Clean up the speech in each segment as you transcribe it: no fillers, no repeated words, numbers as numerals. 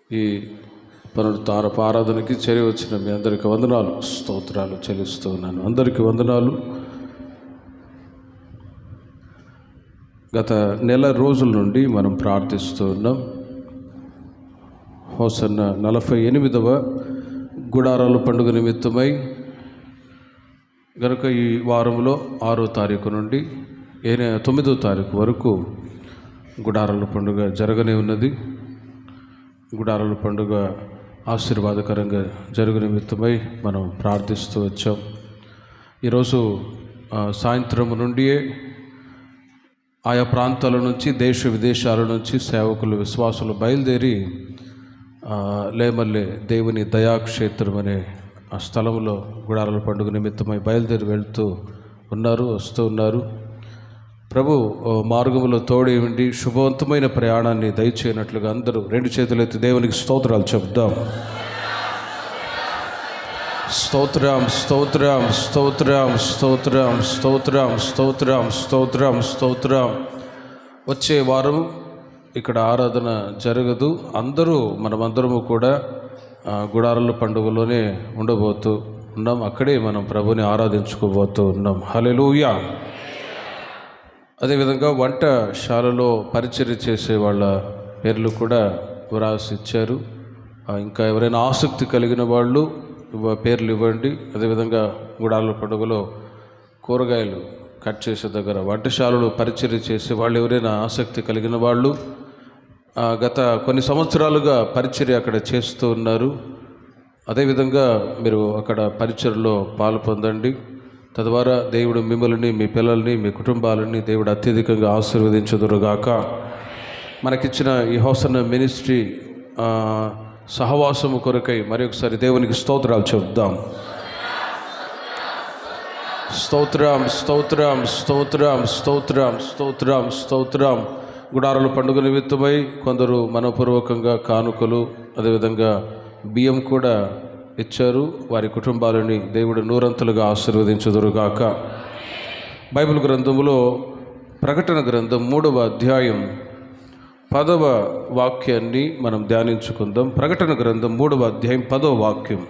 ఈ పునరుత్థానపు ఆరాధనకి చేరి వచ్చిన మీ అందరికీ వందనాలు, స్తోత్రాలు చెల్లిస్తూ ఉన్నాను. అందరికీ వందనాలు. గత నెల రోజుల నుండి మనం ప్రార్థిస్తూ ఉన్నాం. హోసన్న 48వ గుడారాల పండుగ నిమిత్తమై గనుక ఈ వారంలో 6వ తారీఖు నుండి 9వ తారీఖు వరకు గుడారాల పండుగ జరగనే ఉన్నది. గుడారాల పండుగ ఆశీర్వాదకరంగా జరుగు నిమిత్తమై మనం ప్రార్థిస్తూ వచ్చాం. ఈరోజు సాయంత్రం నుండియే ఆయా ప్రాంతాల నుంచి, దేశ విదేశాల నుంచి సేవకులు, విశ్వాసులు బయలుదేరి లేమల్లే దేవుని దయాక్షేత్రం అనే ఆ స్థలంలో గుడారాల పండుగ నిమిత్తమై బయలుదేరి వస్తూ ఉన్నారు. ప్రభు మార్గంలో తోడే ఉండి శుభవంతమైన ప్రయాణాన్ని దయచేయనట్లుగా అందరూ రెండు చేతులెత్తి దేవునికి స్తోత్రాలు చెప్దాం. స్తోత్రం, స్తోత్రం, స్తోత్రం, స్తోత్రం, స్తోత్రం, స్తోత్రం, స్తోత్రం, స్తోత్రం. వచ్చే వారం ఇక్కడ ఆరాధన జరగదు. మనమందరము కూడా గుడారాల పండుగలోనే ఉండబోతూ ఉన్నాం. అక్కడే మనం ప్రభుని ఆరాధించుకోబోతూ ఉన్నాం. హల్లెలూయా. అదేవిధంగా వంటశాలలో పరిచర్య చేసే వాళ్ళ పేర్లు కూడా వ్రాసి ఇచ్చారు. ఇంకా ఎవరైనా ఆసక్తి కలిగిన వాళ్ళు పేర్లు ఇవ్వండి. అదేవిధంగా గుడారాల పండుగలో కూరగాయలు కట్ చేసే దగ్గర వంటశాలలో పరిచర్య చేసే వాళ్ళు ఎవరైనా ఆసక్తి కలిగిన వాళ్ళు గత కొన్ని సంవత్సరాలుగా పరిచర్య అక్కడ చేస్తూ ఉన్నారు. అదేవిధంగా మీరు అక్కడ పరిచర్యలో పాలు పొందండి. తద్వారా దేవుడు మిమ్మల్ని, మీ పిల్లల్ని, మీ కుటుంబాలని దేవుడు అత్యధికంగా ఆశీర్వదించుదురుగాక. మనకిచ్చిన ఈ హోసన్న మినిస్ట్రీ సహవాసము కొరకై మరి ఒకసారి దేవునికి స్తోత్రాలు చెప్దాం. స్తోత్రం, స్తోత్రం, స్తోత్రం, స్తోత్రం, స్తోత్రం, స్తోత్రం. గుడారాల పండుగ నిమిత్తమై కొందరు మనపూర్వకంగా కానుకలు, అదేవిధంగా బియ్యం కూడా ఇచ్చారు. వారి కుటుంబాలని దేవుడు నూరంతలుగా ఆశీర్వదించుదురుగాక. బైబిల్ గ్రంథములో ప్రకటన గ్రంథం 3వ అధ్యాయం 10వ వాక్యాన్ని మనం ధ్యానించుకుందాం. ప్రకటన గ్రంథం 3వ అధ్యాయం 10వ వాక్యం.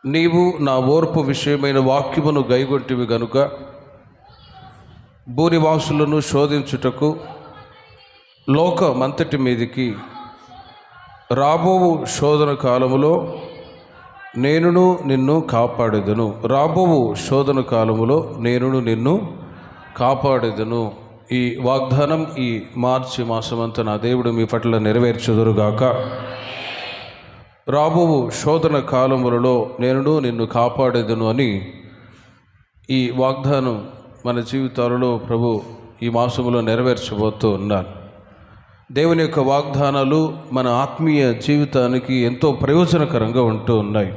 నీవు నా ఓర్పు విషయమైన వాక్యమును గైగొంటివి గనుక భూనివాసులను శోధించుటకు లోకమంతటి మీదికి రాబోవు శోధన కాలములో నేనును నిన్ను కాపాడెదను. రాబోవు శోధన కాలములో నేనును నిన్ను కాపాడెదను. ఈ వాగ్దానం ఈ మార్చి మాసమంతా నా దేవుడు మీ పట్ల నెరవేర్చుదురుగాక. రాబోవు శోధన కాలములలో నేనును నిన్ను కాపాడేదను అని ఈ వాగ్దానం మన జీవితాలలో ప్రభు ఈ మాసములో నెరవేర్చబోతూ ఉన్నారు. దేవుని యొక్క వాగ్దానాలు మన ఆత్మీయ జీవితానికి ఎంతో ప్రయోజనకరంగా ఉంటూ ఉన్నాయి.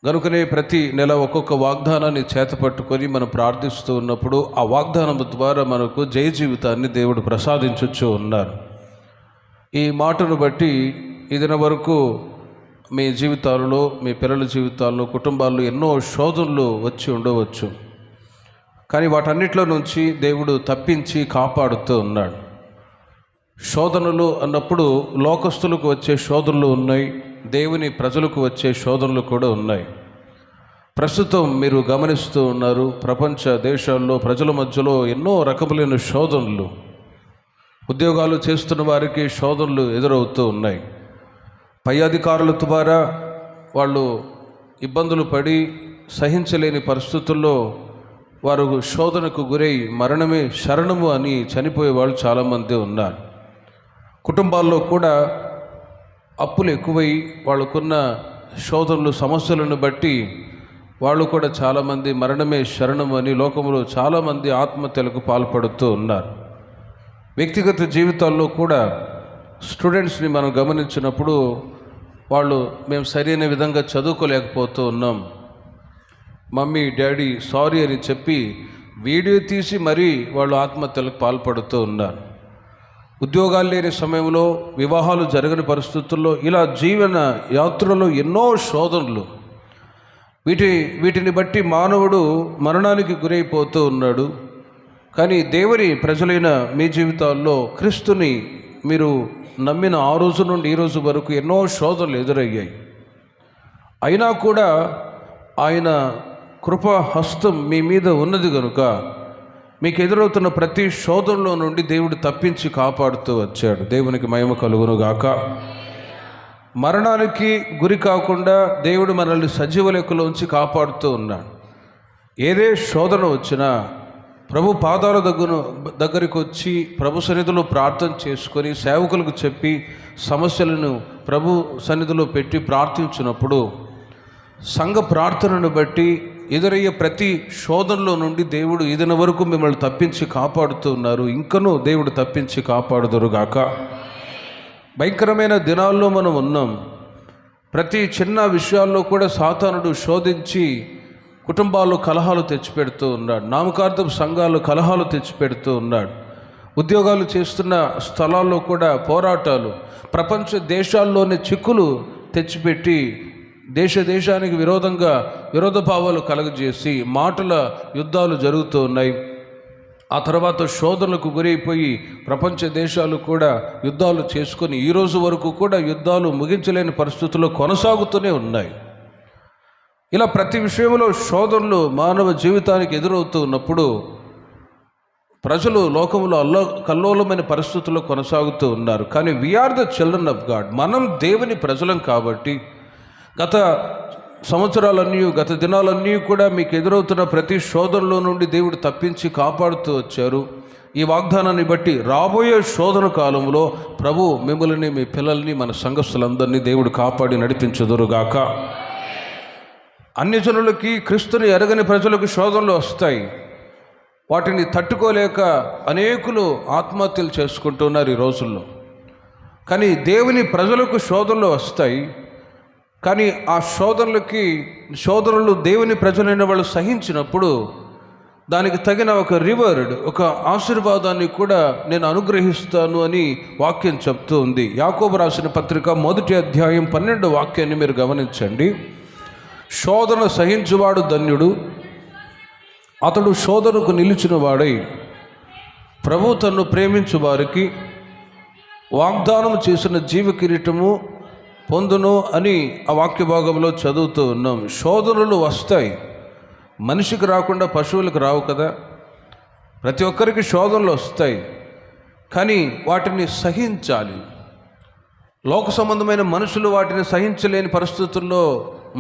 కనుకనే ప్రతి నెల ఒక్కొక్క వాగ్దానాన్ని చేతపట్టుకొని మనం ప్రార్థిస్తూ ఉన్నప్పుడు ఆ వాగ్దానం ద్వారా మనకు జయ జీవితాన్ని దేవుడు ప్రసాదించొచ్చు ఉన్నారు. ఈ మాటను బట్టి ఈ దిన వరకు మీ జీవితాలలో, మీ పిల్లల జీవితాల్లో, కుటుంబాల్లో ఎన్నో శోధనలు వచ్చి ఉండవచ్చు. కానీ వాటన్నిటిలో నుంచి దేవుడు తప్పించి కాపాడుతూ ఉన్నాడు. శోధనలు అన్నప్పుడు లోకస్తులకు వచ్చే శోధనలు ఉన్నాయి, దేవుని ప్రజలకు వచ్చే శోధనలు కూడా ఉన్నాయి. ప్రస్తుతం మీరు గమనిస్తూ ఉన్నారు, ప్రపంచ దేశాల్లో ప్రజల మధ్యలో ఎన్నో రకములైన శోధనలు, ఉద్యోగాలు చేస్తున్న వారికి శోధనలు ఎదురవుతూ ఉన్నాయి. పై అధికారుల ద్వారా వాళ్ళు ఇబ్బందులు పడి సహించలేని పరిస్థితుల్లో వారు శోధనకు గురై మరణమే శరణము అని చనిపోయే వాళ్ళు చాలామంది ఉన్నారు. కుటుంబాల్లో కూడా అప్పులు ఎక్కువై వాళ్ళకున్న శోధనలు, సమస్యలను బట్టి వాళ్ళు కూడా చాలామంది మరణమే శరణము అని లోకంలో చాలామంది ఆత్మహత్యలకు పాల్పడుతూ ఉన్నారు. వ్యక్తిగత జీవితాల్లో కూడా స్టూడెంట్స్ని మనం గమనించినప్పుడు వాళ్ళు మేము సరైన విధంగా చదువుకోలేకపోతూ ఉన్నాం, మమ్మీ డాడీ సారీ అని చెప్పి వీడియో తీసి మరీ వాళ్ళు ఆత్మహత్యలకు పాల్పడుతూ ఉన్నారు. ఉద్యోగాలు లేని సమయంలో, వివాహాలు జరగని పరిస్థితుల్లో ఇలా జీవన యాత్రలో ఎన్నో శోధనలు. వీటిని బట్టి మానవుడు మరణానికి గురైపోతూ ఉన్నాడు. కానీ దేవుని ప్రజలైన మీ జీవితాల్లో క్రీస్తుని మీరు నమ్మిన ఆ రోజు నుండి ఈ రోజు వరకు ఎన్నో శోధనలు ఎదురయ్యాయి. అయినా కూడా ఆయన కృపా హస్తం మీ మీద ఉన్నది కనుక మీకు ఎదురవుతున్న ప్రతి శోధనలో నుండి దేవుడు తప్పించి కాపాడుతూ వచ్చాడు. దేవునికి మహిమ కలుగును గాక. మరణానికి గురి కాకుండా దేవుడు మనల్ని సజీవ లెక్కలోంచి కాపాడుతూ ఉన్నాడు. ఏదే శోధన వచ్చినా ప్రభు పాదాల దగ్గరికి వచ్చి ప్రభు సన్నిధిలో ప్రార్థన చేసుకొని సేవకులకు చెప్పి సమస్యలను ప్రభు సన్నిధిలో పెట్టి ప్రార్థించినప్పుడు సంఘ ప్రార్థనను బట్టి ఎదురయ్యే ప్రతి శోధనలో నుండి దేవుడు ఇదిన వరకు మిమ్మల్ని తప్పించి కాపాడుతూ ఉన్నారు. ఇంకనూ దేవుడు తప్పించి కాపాడుదురుగాక. భయంకరమైన దినాల్లో మనం ఉన్నాం. ప్రతి చిన్న విషయాల్లో కూడా సాతానుడు శోధించి కుటుంబాల్లో కలహాలు తెచ్చిపెడుతూ ఉన్నాడు. నామకార్థం సంఘాల్లో కలహాలు తెచ్చిపెడుతూ ఉన్నాడు. ఉద్యోగాలు చేస్తున్న స్థలాల్లో కూడా పోరాటాలు, ప్రపంచ దేశాల్లోని చిక్కులు తెచ్చిపెట్టి దేశానికి విరోధంగా విరోధభావాలు కలగజేసి మాటల యుద్ధాలు జరుగుతూ ఉన్నాయి. ఆ తర్వాత శోధనలకు గురైపోయి ప్రపంచ దేశాలు కూడా యుద్ధాలు చేసుకొని ఈరోజు వరకు కూడా యుద్ధాలు ముగించలేని పరిస్థితుల్లో కొనసాగుతూనే ఉన్నాయి. ఇలా ప్రతి విషయంలో శోధనలు మానవ జీవితానికి ఎదురవుతూ ఉన్నప్పుడు ప్రజలు లోకంలో కల్లోలమైన పరిస్థితుల్లో కొనసాగుతూ ఉన్నారు. కానీ we are the children of God. మనం దేవుని ప్రజలం కాబట్టి గత సంవత్సరాలన్నీ గత దినాలన్నీ కూడా మీకు ఎదురవుతున్న ప్రతి శోధనలో నుండి దేవుడు తప్పించి కాపాడుతూ వచ్చారు. ఈ వాగ్దానాన్ని బట్టి రాబోయే శోధన కాలంలో ప్రభు మిమ్మల్ని, మీ పిల్లల్ని, మన సంఘస్థులందరినీ దేవుడు కాపాడి నడిపించుదురుగాక. అన్యజనులకి, క్రీస్తుని ఎరగని ప్రజలకు శోధనలు వస్తాయి. వాటిని తట్టుకోలేక అనేకులు ఆత్మహత్యలు చేసుకుంటున్నారు ఈ రోజుల్లో. కానీ దేవుని ప్రజలకు శోధనలు వస్తాయి. కానీ ఆ శోధనలు దేవుని ప్రజలైన వాళ్ళు సహించినప్పుడు దానికి తగిన ఒక రివార్డ్, ఒక ఆశీర్వాదాన్ని కూడా నేను అనుగ్రహిస్తాను అని వాక్యం చెప్తూ ఉంది. యాకోబు రాసిన పత్రిక 1వ అధ్యాయం 12వ వాక్యాన్ని మీరు గమనించండి. శోధన సహించువాడు ధన్యుడు, అతడు శోధనకు నిలిచిన వాడై ప్రభు తన్ను ప్రేమించు వారికి వాగ్దానం చేసిన జీవ కిరీటము పొందును అని ఆ వాక్య భాగంలో చదువుతూ ఉన్నాం. శోధనలు వస్తాయి. మనిషికి రాకుండా పశువులకు రావు కదా. ప్రతి ఒక్కరికి శోధనలు వస్తాయి. కానీ వాటిని సహించాలి. లోక సంబంధమైన మనుషులు వాటిని సహించలేని పరిస్థితుల్లో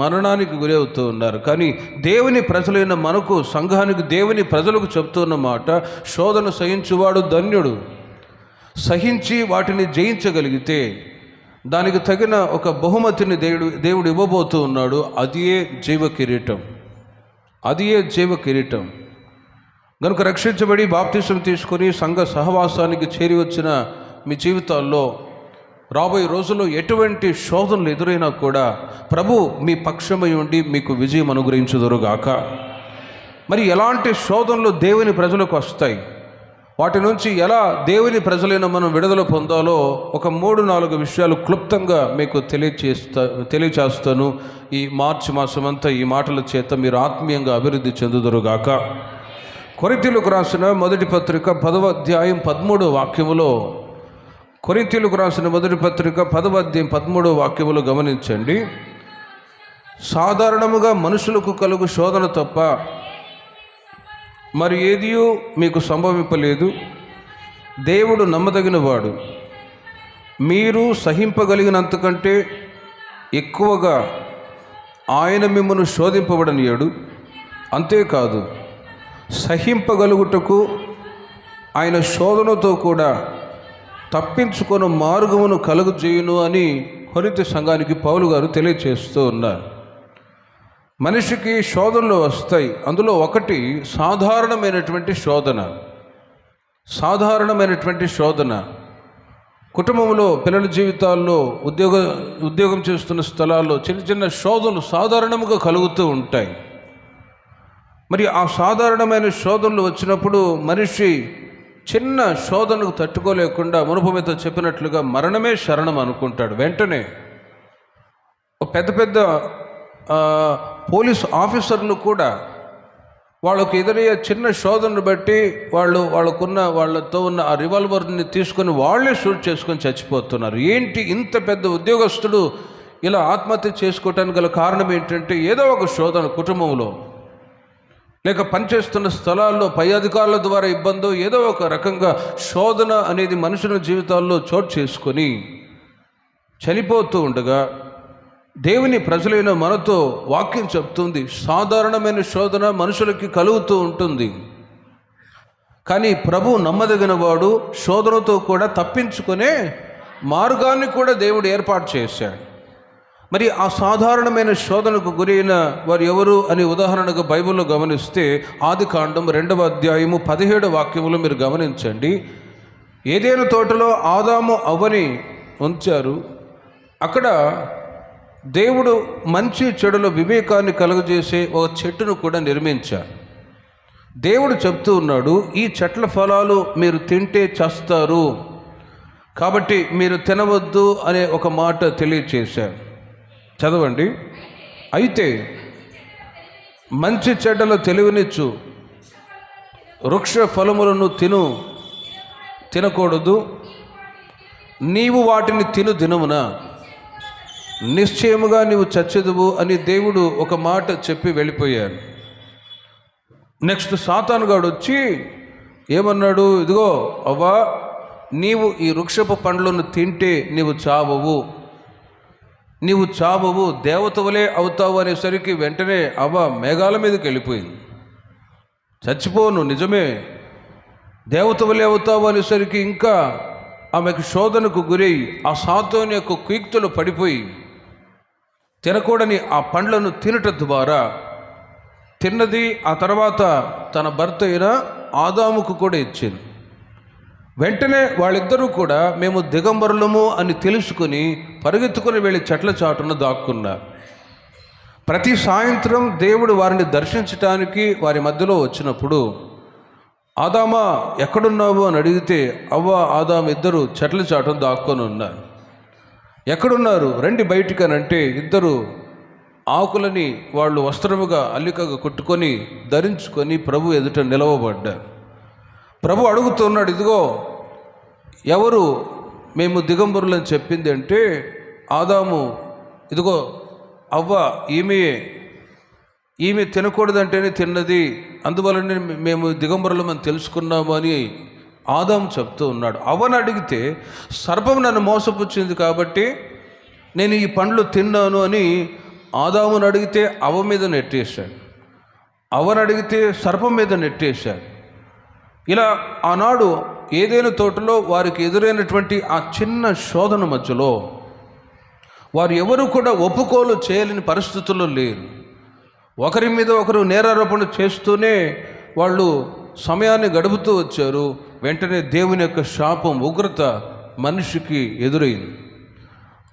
మరణానికి గురి అవుతూ ఉన్నారు. కానీ దేవుని ప్రజలైన మనకు, సంఘానికి, దేవుని ప్రజలకు చెప్తున్న మాట, శోధన సహించువాడు ధన్యుడు. సహించి వాటిని జయించగలిగితే దానికి తగిన ఒక బహుమతిని దేవుడు ఇవ్వబోతూ ఉన్నాడు. అదియే జీవ కిరీటం. కనుక రక్షించబడి బాప్తిసం తీసుకొని సంఘ సహవాసానికి చేరి వచ్చిన మీ జీవితాల్లో రాబోయే రోజుల్లో ఎటువంటి శోధనలు ఎదురైనా కూడా ప్రభు మీ పక్షమై ఉండి మీకు విజయం అనుగ్రహించుదురుగాక. మరి ఎలాంటి శోధనలు దేవుని ప్రజలకు వస్తాయి, వాటి నుంచి ఎలా దేవుని ప్రజలైన మనం విడుదల పొందాలో ఒక 3-4 విషయాలు క్లుప్తంగా మీకు తెలియచేస్తాను. ఈ మార్చి మాసమంతా ఈ మాటల చేత మీరు ఆత్మీయంగా అభివృద్ధి చెందుదురుగాక. కొరింథీయులకు రాసిన మొదటి పత్రిక 10వ అధ్యాయం 13వ వాక్యములో, కొరింథీయులకు రాసిన మొదటి పత్రిక 10వ అధ్యాయం 13వ వాక్యములో గమనించండి. సాధారణముగా మనుషులకు కలుగు శోధన తప్ప మరి ఏదియూ మీకు సంభవింపలేదు. దేవుడు నమ్మదగినవాడు, మీరు సహింపగలిగినంతకంటే ఎక్కువగా ఆయన మిమ్మల్ని శోధింపబడనీయడు. అంతేకాదు, సహింపగలుగుటకు ఆయన శోధనతో కూడా తప్పించుకొని మార్గమును కలుగజేయును అని కొరింథీ సంఘానికి పౌలు గారు తెలియచేస్తూ ఉన్నారు. మనిషికి శోధనలు వస్తాయి. అందులో ఒకటి సాధారణమైనటువంటి శోధన. కుటుంబంలో, పిల్లల జీవితాల్లో, ఉద్యోగం చేస్తున్న స్థలాల్లో చిన్న శోధనలు సాధారణంగా కలుగుతూ ఉంటాయి. మరి ఆ సాధారణమైన శోధనలు వచ్చినప్పుడు మనిషి చిన్న శోధనకు తట్టుకోలేకుండా మునుపు మీద చెప్పినట్లుగా మరణమే శరణం అనుకుంటాడు. వెంటనే పెద్ద పోలీస్ ఆఫీసర్లు కూడా వాళ్ళకు ఎదురయ్యే చిన్న శోధనను బట్టి వాళ్ళతో ఉన్న ఆ రివాల్వర్ని తీసుకొని వాళ్ళే షూట్ చేసుకొని చచ్చిపోతున్నారు. ఏంటి ఇంత పెద్ద ఉద్యోగస్తుడు ఇలా ఆత్మహత్య చేసుకోవటానికి గల కారణం ఏంటంటే ఏదో ఒక శోధన కుటుంబంలో, లేక పనిచేస్తున్న స్థలాల్లో పై అధికారుల ద్వారా ఇబ్బందో, ఏదో ఒక రకంగా శోధన అనేది మనుషుల జీవితాల్లో చోటు చేసుకొని చనిపోతూ ఉండగా దేవుని ప్రజలైన మనతో వాక్యం చెప్తుంది, సాధారణమైన శోధన మనుషులకి కలుగుతూ ఉంటుంది, కానీ ప్రభు నమ్మదగిన వాడు, శోధనతో కూడా తప్పించుకునే మార్గాన్ని కూడా దేవుడు ఏర్పాటు చేశాడు. మరి ఆ సాధారణమైన శోధనకు గురైన వారు ఎవరు అని ఉదాహరణగా బైబిల్లో గమనిస్తే ఆదికాండం 2వ అధ్యాయము 17వ వాక్యములో మీరు గమనించండి. ఏదైనా తోటలో ఆదాము అవ్వని ఉంచారు. అక్కడ దేవుడు మంచి చెడుల వివేకాన్ని కలుగజేసే ఒక చెట్టును కూడా నిర్మించారు. దేవుడు చెప్తూ ఉన్నాడు, ఈ చెట్ల ఫలాలు మీరు తింటే చస్తారు, కాబట్టి మీరు తినవద్దు అనే ఒక మాట తెలియచేశారు. చదవండి. అయితే మంచి చెడ్డల తెలివినిచ్చు వృక్ష ఫలములను తినకూడదు, నీవు వాటిని తిను దినమున నిశ్చయముగా నీవు చచ్చెదవు అని దేవుడు ఒక మాట చెప్పి వెళ్ళిపోయాడు. నెక్స్ట్ సాతానుగాడు వచ్చి ఏమన్నాడు, ఇదిగో అవ్వా, నీవు ఈ వృక్షపు పండ్లను తింటే నీవు చావవు, దేవతవలే అవుతావు అనేసరికి వెంటనే అవ్వ మేఘాల మీదకి వెళ్ళిపోయింది. చచ్చిపోను, నిజమే, దేవతవలే అవుతావు అనేసరికి ఇంకా ఆమెకు శోధనకు గురై ఆ సాతాను యొక్క కుయుక్తులు పడిపోయి తినకూడని ఆ పండ్లను తినట ద్వారా తిన్నది. ఆ తర్వాత తన భర్త అయిన ఆదాముకు కూడా ఇచ్చింది. వెంటనే వాళ్ళిద్దరూ కూడా మేము దిగంబరులము అని తెలుసుకుని పరిగెత్తుకుని వెళ్ళి చెట్ల చాటున దాక్కున్నారు. ప్రతి సాయంత్రం దేవుడు వారిని దర్శించటానికి వారి మధ్యలో వచ్చినప్పుడు, ఆదామా ఎక్కడున్నావు అని అడిగితే అవ్వ ఆదాము ఇద్దరు చెట్ల చాటున దాక్కొని ఉన్నారు. ఎక్కడున్నారు, రండి బయటికి అని అంటే ఇద్దరు ఆకులని వాళ్ళు వస్త్రముగా అల్లికగా కుట్టుకొని ధరించుకొని ప్రభు ఎదుట నిలవబడ్డారు. ప్రభు అడుగుతున్నాడు, ఇదిగో ఎవరు మేము దిగంబరులని చెప్పింది అంటే ఆదాము, ఇదిగో అవ్వ ఈమె తినకూడదంటేనే తిన్నది, అందువలనే మేము దిగంబరులమని తెలుసుకున్నాము అని ఆదాము చెప్తూ ఉన్నాడు. అవ్వను అడిగితే సర్పం నన్ను మోసపుచ్చింది కాబట్టి నేను ఈ పండ్లు తిన్నాను అని ఆదామును అడిగితే అవ్వ మీద నెట్టేశాడు, అవ్వను అడిగితే సర్పం మీద నెట్టేశాడు. ఇలా ఆనాడు ఏదైనా తోటలో వారికి ఎదురైనటువంటి ఆ చిన్న శోధన మధ్యలో వారు ఎవరు కూడా ఒప్పుకోలు చేయలేని పరిస్థితుల్లో లేరు. ఒకరి మీద ఒకరు నేరారోపణ చేస్తూనే వాళ్ళు సమయాన్ని గడుపుతూ వచ్చారు. వెంటనే దేవుని యొక్క శాపం, ఉగ్రత మనిషికి ఎదురైంది.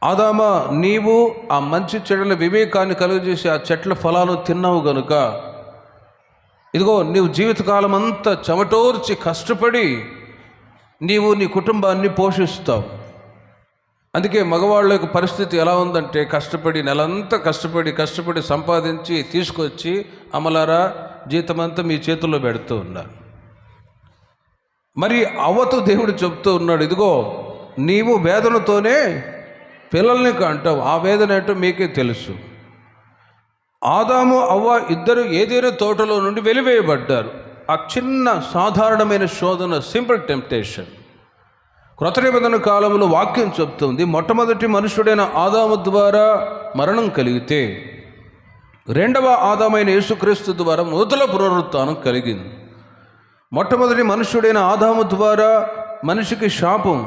ఆదామా, నీవు ఆ మంచి చెడుల వివేకాన్ని కలుగజేసి ఆ చెట్ల ఫలాలను తిన్నావు గనుక ఇదిగో నీవు జీవితకాలం అంతా చెమటోర్చి కష్టపడి నీవు నీ కుటుంబాన్ని పోషిస్తావు. అందుకే మగవాళ్ళ యొక్క పరిస్థితి ఎలా ఉందంటే, కష్టపడి నెలంతా కష్టపడి సంపాదించి తీసుకొచ్చి అమలారా జీతమంతా మీ చేతుల్లో పెడుతూ ఉన్నారు. మరి అవ్వతో దేవుడు చెప్తూ ఉన్నాడు, ఇదిగో నీవు వేదనతోనే పిల్లల్ని కంటావు, ఆ వేదన ఏంటో మీకే తెలుసు. ఆదాము అవ్వ ఇద్దరు ఏదైనా తోటలో నుండి వెలివేయబడ్డారు. ఆ చిన్న సాధారణమైన శోధన, సింపుల్ టెంప్టేషన్. క్రొత్త నిబంధన కాలంలో వాక్యం చెప్తుంది, మొట్టమొదటి మనుషుడైన ఆదాము ద్వారా మరణం కలిగితే రెండవ ఆదామైన యేసుక్రీస్తు ద్వారా మొదల పునరుత్థానం కలిగింది. మొట్టమొదటి మనుషుడైన ఆదాము ద్వారా మనిషికి శాపం,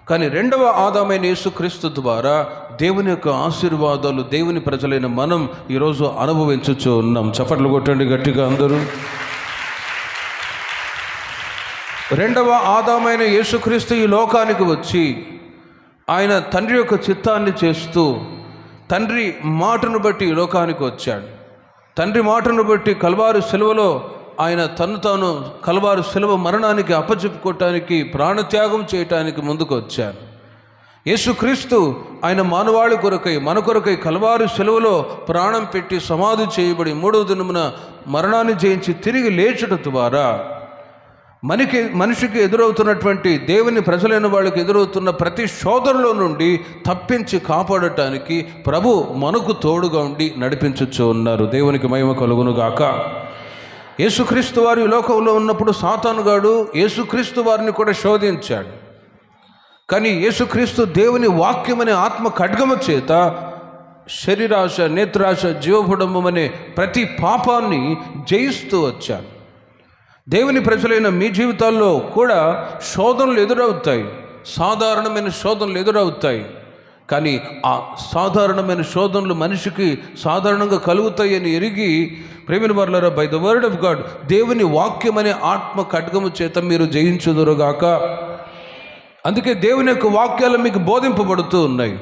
కానీ రెండవ ఆదామైన యేసుక్రీస్తు ద్వారా దేవుని యొక్క ఆశీర్వాదాలు దేవుని ప్రజలైన మనం ఈరోజు అనుభవించుచూ ఉన్నాం. చప్పట్లు కొట్టండి గట్టిగా అందరూ. రెండవ ఆదామైన యేసుక్రీస్తు ఈ లోకానికి వచ్చి ఆయన తండ్రి యొక్క చిత్తాన్ని చేస్తూ తండ్రి మాటను బట్టి ఈ లోకానికి వచ్చాడు. తండ్రి మాటను బట్టి కల్వారి సిలువలో ఆయన తాను కల్వారి సిలువ మరణానికి అప్పచెప్పుకోవటానికి, ప్రాణత్యాగం చేయటానికి ముందుకు వచ్చాడు. యేసుక్రీస్తు ఆయన మానవాళి కొరకై మన కొరకై కల్వారి సెలవులో ప్రాణం పెట్టి సమాధి చేయబడి 3వ దినమున మరణాన్ని జయించి తిరిగి లేచుట ద్వారా మనిషికి ఎదురవుతున్నటువంటి దేవుని ప్రజలైన వాళ్ళకి ఎదురవుతున్న ప్రతి శోధనలో నుండి తప్పించి కాపాడటానికి ప్రభు మనకు తోడుగా ఉండి నడిపించుచూ ఉన్నారు. దేవునికి మహిమ కలుగును గాక. యేసుక్రీస్తు వారు ఈ లోకంలో ఉన్నప్పుడు సాతానుగాడు యేసుక్రీస్తు వారిని కూడా శోధించాడు. కానీ యేసుక్రీస్తు దేవుని వాక్యమనే ఆత్మ ఖడ్గము చేత శరీరాశ, నేత్రాశ, జీవపుడంబం అనే ప్రతి పాపాన్ని జయిస్తూ వచ్చాడు. దేవుని ప్రజలైన మీ జీవితాల్లో కూడా శోధనలు ఎదురవుతాయి, సాధారణమైన శోధనలు ఎదురవుతాయి. కానీ ఆ సాధారణమైన శోధనలు మనిషికి సాధారణంగా కలుగుతాయి అని ఎరిగి ప్రేమిన వారలారా, by the word of God, దేవుని వాక్యం అనే ఆత్మ ఖడ్గము చేత మీరు జయించుదురుగాక. అందుకే దేవుని యొక్క వాక్యాలు మీకు బోధింపబడుతూ ఉన్నాయి.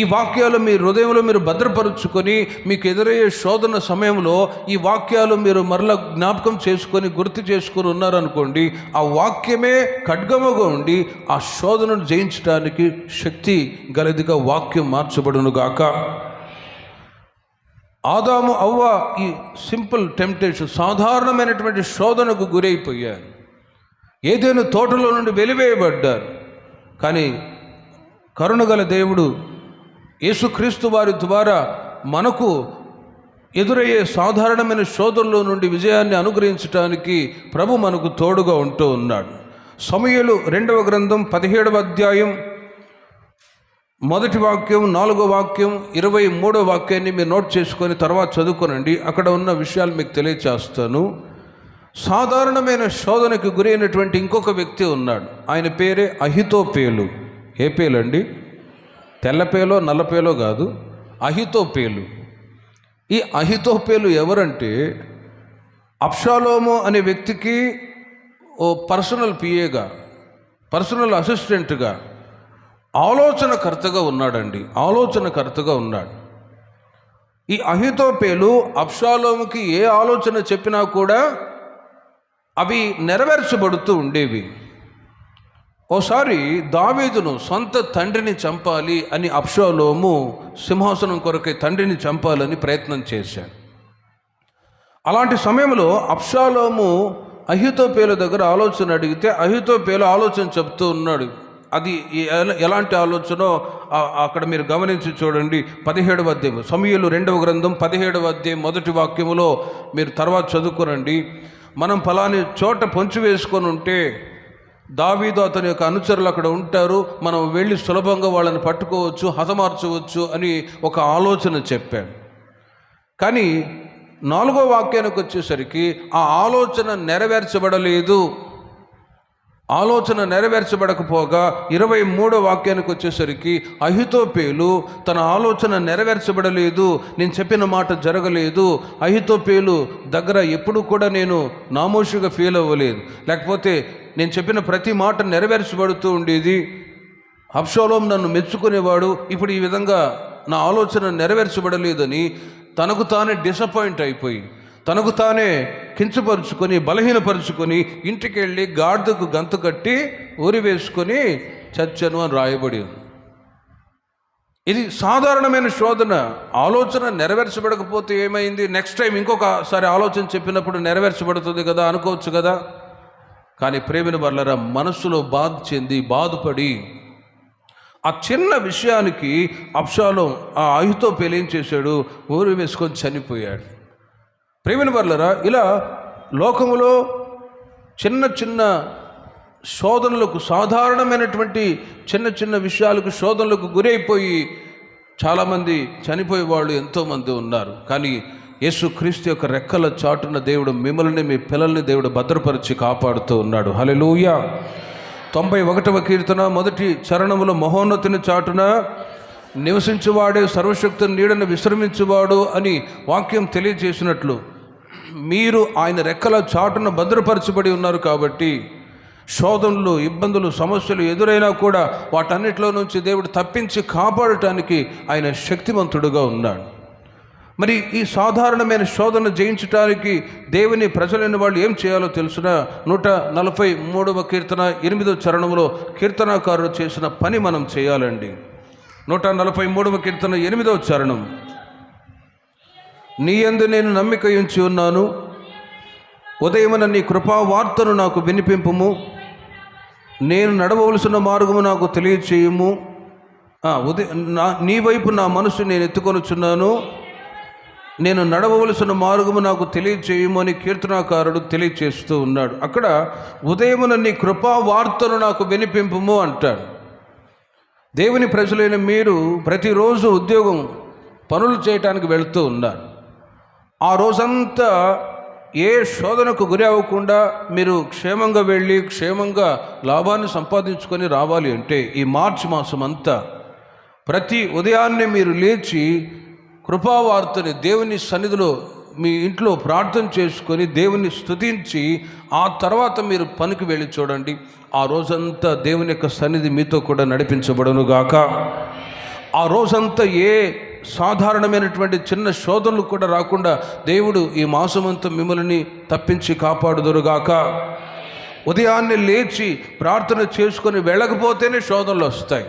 ఈ వాక్యాలు మీ హృదయంలో మీరు భద్రపరుచుకొని మీకు ఎదురయ్యే శోధన సమయంలో ఈ వాక్యాలు మీరు మరలా జ్ఞాపకం చేసుకొని గుర్తు చేసుకొని ఉన్నారనుకోండి, ఆ వాక్యమే ఖడ్గముగా ఉండి ఆ శోధనను జయించడానికి శక్తి గలదిగా వాక్యం మార్చబడునుగాక. ఆదాము అవ్వ ఈ సింపుల్ టెంప్టేషన్, సాధారణమైనటువంటి శోధనకు గురైపోయారు. ఏదైనా తోటలో నుండి వెలివేయబడ్డారు. కానీ కరుణగల దేవుడు యేసుక్రీస్తు వారి ద్వారా మనకు ఎదురయ్యే సాధారణమైన శోధనలో నుండి విజయాన్ని అనుగ్రహించడానికి ప్రభు మనకు తోడుగా ఉంటూ ఉన్నాడు. సమూయేలు 2వ గ్రంథం 17వ అధ్యాయం 1వ వాక్యం, 4వ వాక్యం, 23వ వాక్యాన్ని మీరు నోట్ చేసుకొని తర్వాత చదువుకోనండి. అక్కడ ఉన్న విషయాలు మీకు తెలియచేస్తాను. సాధారణమైన శోధనకు గురైనటువంటి ఇంకొక వ్యక్తి ఉన్నాడు. ఆయన పేరే అహితోపేలు. ఏ పేలు అండి? తెల్లపేలో నల్లపేలో కాదు, అహితోపేలు. ఈ అహితోపేలు ఎవరంటే అబ్షాలోము అనే వ్యక్తికి ఓ పర్సనల్ పిఏగా, పర్సనల్ అసిస్టెంట్గా, ఆలోచనకర్తగా ఉన్నాడండి. ఆలోచనకర్తగా ఉన్నాడు. ఈ అహితోపేలు అబ్షాలోముకి ఏ ఆలోచన చెప్పినా కూడా అవి నెరవేర్చబడుతూ ఉండేవి. ఓసారి దావీదును సొంత తండ్రిని చంపాలి అని అబ్షాలోము సింహాసనం కొరకై తండ్రిని చంపాలని ప్రయత్నం చేశాడు. అలాంటి సమయంలో అబ్షాలోము అహితోపేలు దగ్గర ఆలోచన అడిగితే అహితోపేలు ఆలోచన చెప్తూ ఉన్నాడు. అది ఎలాంటి ఆలోచనో అక్కడ మీరు గమనించి చూడండి. 17వ అధ్యాయం, సమూయేలు 2వ గ్రంథం 17వ అధ్యాయం 1వ వాక్యములో మీరు తర్వాత చదువుకోనండి. మనం ఫలాని చోట పొంచి వేసుకొని ఉంటే దావీదు అతని యొక్క అనుచరులు అక్కడ ఉంటారు, మనం వెళ్ళి సులభంగా వాళ్ళని పట్టుకోవచ్చు, హతమార్చవచ్చు అని ఒక ఆలోచన చెప్పాడు. కానీ 4వ వాక్యానికి వచ్చేసరికి ఆ ఆలోచన నెరవేర్చబడలేదు. ఆలోచన నెరవేర్చబడకపోగా 23వ వాక్యానికి వచ్చేసరికి అహితోపేలు తన ఆలోచన నెరవేర్చబడలేదు, నేను చెప్పిన మాట జరగలేదు, అహితోపేలు దగ్గర ఎప్పుడు కూడా నేను నామోషిగా ఫీల్ అవ్వలేదు, లేకపోతే నేను చెప్పిన ప్రతి మాట నెరవేర్చబడుతూ ఉండేది, అబ్షాలోము నన్ను మెచ్చుకునేవాడు, ఇప్పుడు ఈ విధంగా నా ఆలోచన నెరవేర్చబడలేదని తనకు తానే డిసప్పాయింట్ అయిపోయి తనకు తానే కించపరుచుకొని బలహీనపరుచుకొని ఇంటికి వెళ్ళి గాడిదకు గంతు కట్టి ఊరి వేసుకొని చచ్చను అని రాయబడి ఉంది. ఇది సాధారణమైన శోధన. ఆలోచన నెరవేర్చబడకపోతే ఏమైంది, నెక్స్ట్ టైం ఇంకొకసారి ఆలోచన చెప్పినప్పుడు నెరవేర్చబడుతుంది కదా అనుకోవచ్చు కదా. కానీ ప్రేమిన వర్లరా, మనస్సులో బాధ చెంది బాధపడి ఆ చిన్న విషయానికి అబ్షాలోము ఆ అహితోపేలు ఏం చేశాడు, ఊరి వేసుకొని చనిపోయాడు. ప్రేమిన వర్లరా, ఇలా లోకములో చిన్న చిన్న శోధనలకు, సాధారణమైనటువంటి చిన్న చిన్న విషయాలకు శోధనలకు గురైపోయి చాలామంది చనిపోయేవాళ్ళు ఎంతోమంది ఉన్నారు. కానీ యేసుక్రీస్తు యొక్క రెక్కల చాటున దేవుడు మిమ్మల్ని, మీ పిల్లల్ని దేవుడు భద్రపరిచి కాపాడుతూ ఉన్నాడు. హల్లెలూయా. 91వ కీర్తన 1వ చరణములో మహోన్నతుని చాటున నివసించువాడే సర్వశక్తుని నీడను విశ్రమించువాడు అని వాక్యం తెలియజేసినట్లు మీరు ఆయన రెక్కల చాటున భద్రపరచబడి ఉన్నారు. కాబట్టి శోధనలు, ఇబ్బందులు, సమస్యలు ఎదురైనా కూడా వాటన్నిటిలో నుంచి దేవుడు తప్పించి కాపాడటానికి ఆయన శక్తివంతుడుగా ఉన్నాడు. మరి ఈ సాధారణమైన శోధన జయించడానికి దేవుని ప్రజలైన వాళ్ళు ఏం చేయాలో తెలుసునా? 143వ కీర్తన 8వ చరణంలో కీర్తనాకారుడు చేసిన పని మనం చేయాలండి. 143వ కీర్తన 8వ చరణం. నీ యందు నేను నమ్మిక ఉంచి ఉన్నాను, ఉదయమున నీ కృపా వార్తను నాకు వినిపింపుము, నేను నడవవలసిన మార్గము నాకు తెలియచేయుము. నీ వైపు నా మనసు నేను ఎత్తుకొనుచున్నాను, నేను నడవవలసిన మార్గము నాకు తెలియచేయము అని కీర్తనాకారుడు తెలియచేస్తూ ఉన్నాడు. అక్కడ ఉదయమున నీ కృపా వార్తను నాకు వినిపింపుము అంటాడు. దేవుని ప్రజలైన మీరు ప్రతిరోజు ఉద్యోగం పనులు చేయటానికి వెళుతూ ఉన్నారు. ఆ రోజంతా ఏ శోధనకు గురి అవ్వకుండా మీరు క్షేమంగా వెళ్ళి క్షేమంగా లాభాన్ని సంపాదించుకొని రావాలి అంటే ఈ మార్చి మాసం అంతా ప్రతి ఉదయాన్నే మీరు లేచి కృపావార్తని దేవుని సన్నిధిలో మీ ఇంట్లో ప్రార్థన చేసుకొని దేవుని స్తుతించి ఆ తర్వాత మీరు పనికి వెళ్ళి చూడండి. ఆ రోజంతా దేవుని యొక్క సన్నిధి మీతో కూడా నడిపించబడునుగాక. ఆ రోజంతా ఏ సాధారణమైనటువంటి చిన్న శోధనలు కూడా రాకుండా దేవుడు ఈ మాసమంతా మిమ్మల్ని తప్పించి కాపాడుదురుగాక. ఉదయాన్నే లేచి ప్రార్థన చేసుకొని వెళ్ళకపోతేనే శోధనలు వస్తాయి.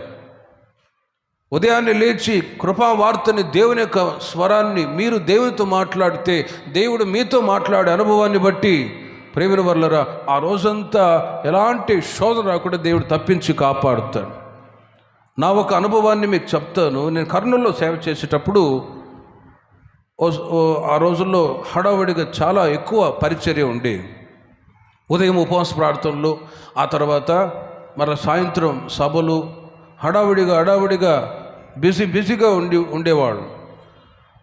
ఉదయాన్నే లేచి కృపావార్తని దేవుని యొక్క స్వరాన్ని మీరు దేవునితో మాట్లాడితే దేవుడు మీతో మాట్లాడే అనుభవాన్ని బట్టి ప్రేమిన వర్లరా ఆ రోజంతా ఎలాంటి శోధన రాకుండా దేవుడు తప్పించి కాపాడుతాడు. నా ఒక అనుభవాన్ని మీకు చెప్తాను. నేను కర్నూలులో సేవ చేసేటప్పుడు ఆ రోజుల్లో హడావుడిగా చాలా ఎక్కువ పరిచర్య ఉండి ఉదయం ఉపవాస ప్రార్థనలు, ఆ తర్వాత మరలా సాయంత్రం సభలు, హడావుడిగా బిజీగా ఉండేవాళ్ళు.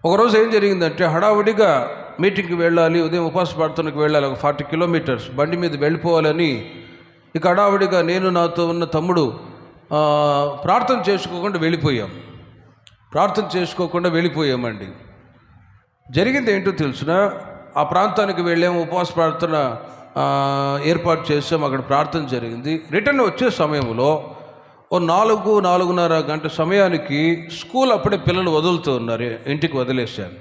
ఒకరోజు ఏం జరిగిందంటే హడావుడిగా మీటింగ్కి వెళ్ళాలి, ఉదయం ఉపవాస ప్రార్థనకు వెళ్ళాలి, ఒక 40 కిలోమీటర్స్ బండి మీద వెళ్ళిపోవాలని ఇక హడావుడిగా నేను నాతో ఉన్న తమ్ముడు ప్రార్థన చేసుకోకుండా వెళ్ళిపోయామండి. జరిగింది ఏంటో తెలుసిన, ఆ ప్రాంతానికి వెళ్ళాము, ఉపవాస ప్రార్థన ఏర్పాటు చేసాం, అక్కడ ప్రార్థన జరిగింది. రిటర్న్ వచ్చే సమయంలో ఓ 4-4:30 గంట సమయానికి స్కూల్ అప్పుడే పిల్లలు వదులుతూ ఉన్నారు, ఇంటికి వదిలేశాను.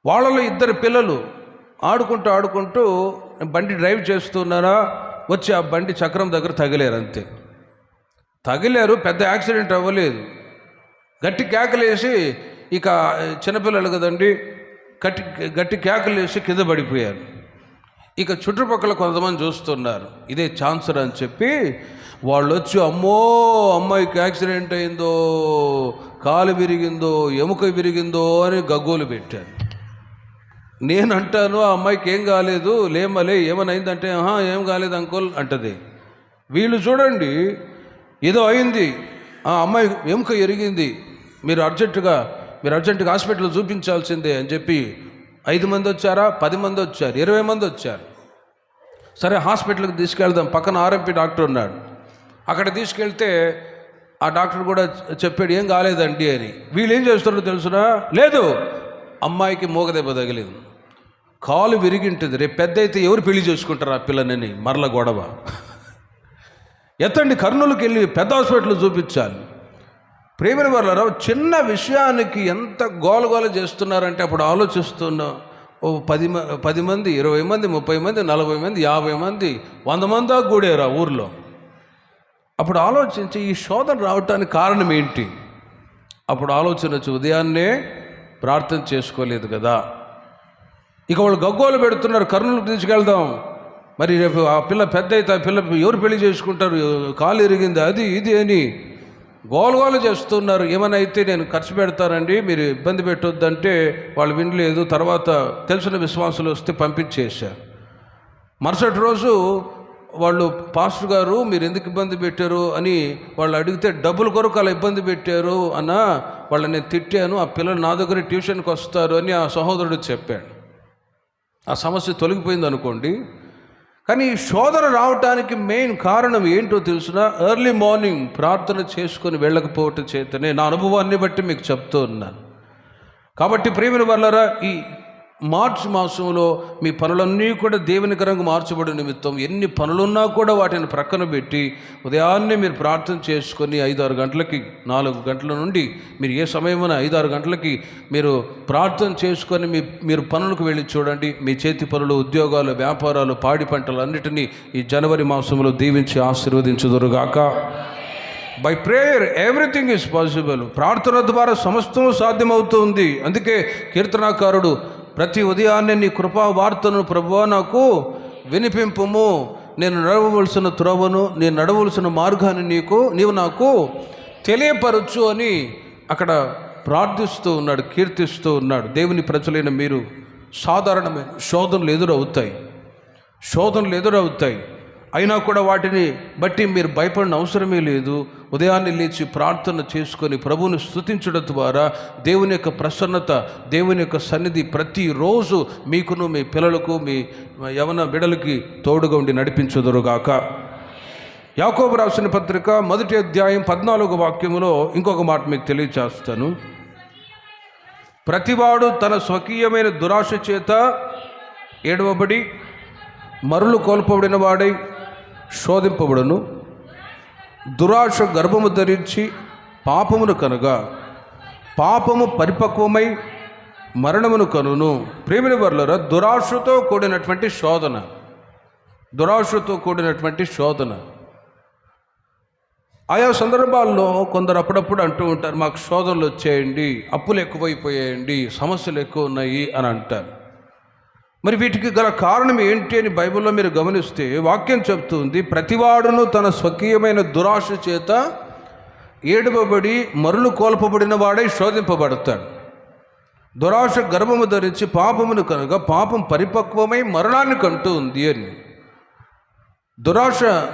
వాళ్ళలో 2 పిల్లలు ఆడుకుంటూ బండి డ్రైవ్ చేస్తున్నారా వచ్చి ఆ బండి చక్రం దగ్గర తగిలారు. పెద్ద యాక్సిడెంట్ అవ్వలేదు. గట్టి కేకలేసి, ఇక చిన్నపిల్లలు కదండి, గట్టి కేకలేసి కింద పడిపోయారు. ఇక చుట్టుపక్కల కొంతమంది చూస్తున్నారు, ఇదే ఛాన్సర్ అని చెప్పి వాళ్ళు వచ్చి అమ్మో అమ్మాయికి యాక్సిడెంట్ అయిందో, కాలు విరిగిందో, ఎముక విరిగిందో అని గగ్గోలు పెట్టాను. నేను అంటాను ఆ అమ్మాయికి ఏం కాలేదు, లేమలే ఏమైనా అయిందంటే ఏం కాలేదు అంకుల్ అంటది. వీళ్ళు చూడండి ఏదో అయింది, ఆ అమ్మాయి ఎముక ఎరిగింది, మీరు అర్జెంటుగా హాస్పిటల్ చూపించాల్సిందే అని చెప్పి 5 మంది వచ్చారా, 10 మంది వచ్చారు, 20 మంది వచ్చారు. సరే హాస్పిటల్కి తీసుకెళ్దాం, పక్కన ఆర్ఎంపీ డాక్టర్ ఉన్నాడు. అక్కడ తీసుకెళ్తే ఆ డాక్టర్ కూడా చెప్పాడు ఏం కాలేదండి అని. వీళ్ళు ఏం చేస్తున్నారో తెలుసునా, లేదు అమ్మాయికి మూగదెబ్బ తగిలింది, కాలు విరిగింటుంది, రేపు పెద్ద అయితే ఎవరు పెళ్లి చేసుకుంటారు ఆ పిల్లనని మరల గొడవ. ఎత్తండి కర్నూలుకి వెళ్ళి పెద్ద హాస్పిటల్ చూపించాలి. ప్రేమిన వాళ్ళ చిన్న విషయానికి ఎంత గోలగోల చేస్తున్నారంటే అప్పుడు ఆలోచిస్తున్నా, ఓ 10 మంది, 20 మంది, 30 మంది, 40 మంది, 50 మంది, 100 మంది దాకా కూడారు ఆ ఊర్లో. అప్పుడు ఆలోచించి ఈ శోధన రావటానికి కారణం ఏంటి? అప్పుడు ఆలోచన వచ్చి ఉదయాన్నే ప్రార్థన చేసుకోలేదు కదా. ఇక వాళ్ళు గగ్గోలు పెడుతున్నారు, కర్నూలుకి తీసుకెళ్దాం, మరి రేపు ఆ పిల్ల పెద్ద అయితే ఆ పిల్ల ఎవరు పెళ్లి చేసుకుంటారు, కాలు ఇరిగింది, అది ఇది అని గోలగోలు చేస్తున్నారు. ఏమైనా అయితే నేను ఖర్చు పెడతానండి, మీరు ఇబ్బంది పెట్టొద్దంటే వాళ్ళు వినలేదు. తర్వాత తెలిసిన విశ్వాసులు వస్తే పంపించేశారు. మరుసటి రోజు వాళ్ళు పాస్టర్ గారు మీరు ఎందుకు ఇబ్బంది పెట్టారు అని వాళ్ళు అడిగితే డబ్బుల కొరకు అలా ఇబ్బంది పెట్టారు అన్న, వాళ్ళని నేను తిట్టాను, ఆ పిల్లలు నా దగ్గర ట్యూషన్కి వస్తారు అని ఆ సహోదరుడు చెప్పాడు. ఆ సమస్య తొలగిపోయింది అనుకోండి. కానీ ఈ శోధన రావటానికి మెయిన్ కారణం ఏంటో తెలుసునా, ఎర్లీ మార్నింగ్ ప్రార్థన చేసుకొని వెళ్ళకపోవటం చేతనే. నా అనుభవాన్ని బట్టి మీకు చెప్తూ ఉన్నాను. కాబట్టి ప్రియమైన వాళ్ళరా, ఈ మార్చి మాసంలో మీ పనులన్నీ కూడా దేవునికరంగా మార్చబడిన నిమిత్తం ఎన్ని పనులున్నా కూడా వాటిని ప్రక్కన పెట్టి ఉదయాన్నే మీరు ప్రార్థన చేసుకొని 5-6 గంటలకి 4 గంటల నుండి మీరు ఏ సమయమైనా 5-6 గంటలకి మీరు ప్రార్థన చేసుకొని మీరు పనులకు వెళ్ళి చూడండి. మీ చేతి పనులు, ఉద్యోగాలు, వ్యాపారాలు, పాడి పంటలు అన్నిటినీ ఈ జనవరి మాసంలో దీవించి ఆశీర్వదించుదురుగాక. By prayer everything is possible. ప్రార్థన ద్వారా సమస్తము సాధ్యమవుతుంది. అందుకే కీర్తనాకారుడు ప్రతి ఉదయాన్నే నీ కృపా వార్తను ప్రభువా నాకు వినిపింపుము, నేను నడవవలసిన త్రోవను, నేను నడవలసిన మార్గాన్ని నీవు నాకు తెలియపరచు అని అక్కడ ప్రార్థిస్తూ ఉన్నాడు, కీర్తిస్తూ ఉన్నాడు. దేవుని ప్రజలైన మీరు సాధారణమైన శోధనలు ఎదురవుతాయి. అయినా కూడా వాటిని బట్టి మీరు భయపడిన అవసరమే లేదు. ఉదయాన్నే లేచి ప్రార్థన చేసుకొని ప్రభువుని స్తుతించడం ద్వారా దేవుని యొక్క ప్రసన్నత, దేవుని యొక్క సన్నిధి ప్రతిరోజు మీకును, మీ పిల్లలకు, మీ యవన బిడలకి తోడుగా ఉండి నడిపించుదురుగాక. యాకోబు రాసిన పత్రిక 1వ అధ్యాయం 14వ వాక్యములో ఇంకొక మాట మీకు తెలియచేస్తాను. ప్రతివాడు తన స్వకీయమైన దురాశ చేత ఏడవబడి మరులు కోల్పబడిన వాడై శోధింపబడును. దురాశ గర్భము ధరించి పాపమును కనుగా పాపము పరిపక్వమై మరణమును కనును. ప్రేమిని వర్లరా, దురాశతో కూడినటువంటి శోధన. ఆయా సందర్భాల్లో కొందరు అప్పుడప్పుడు అంటూ ఉంటారు, మాకు శోధనలు వచ్చేయండి, అప్పులు ఎక్కువైపోయాయండి, సమస్యలు ఎక్కువ ఉన్నాయి అని అంటారు. మరి వీటికి గల కారణం ఏంటి అని బైబిల్లో మీరు గమనిస్తే వాక్యం చెప్తుంది, ప్రతివాడును తన స్వకీయమైన దురాశ చేత ఏడవబడి మరులు కోల్పబడిన వాడై శోధింపబడతాడు. దురాశ గర్భము ధరించి పాపమును కనుక పాపం పరిపక్వమై మరణాన్ని కంటూ ఉంది అని.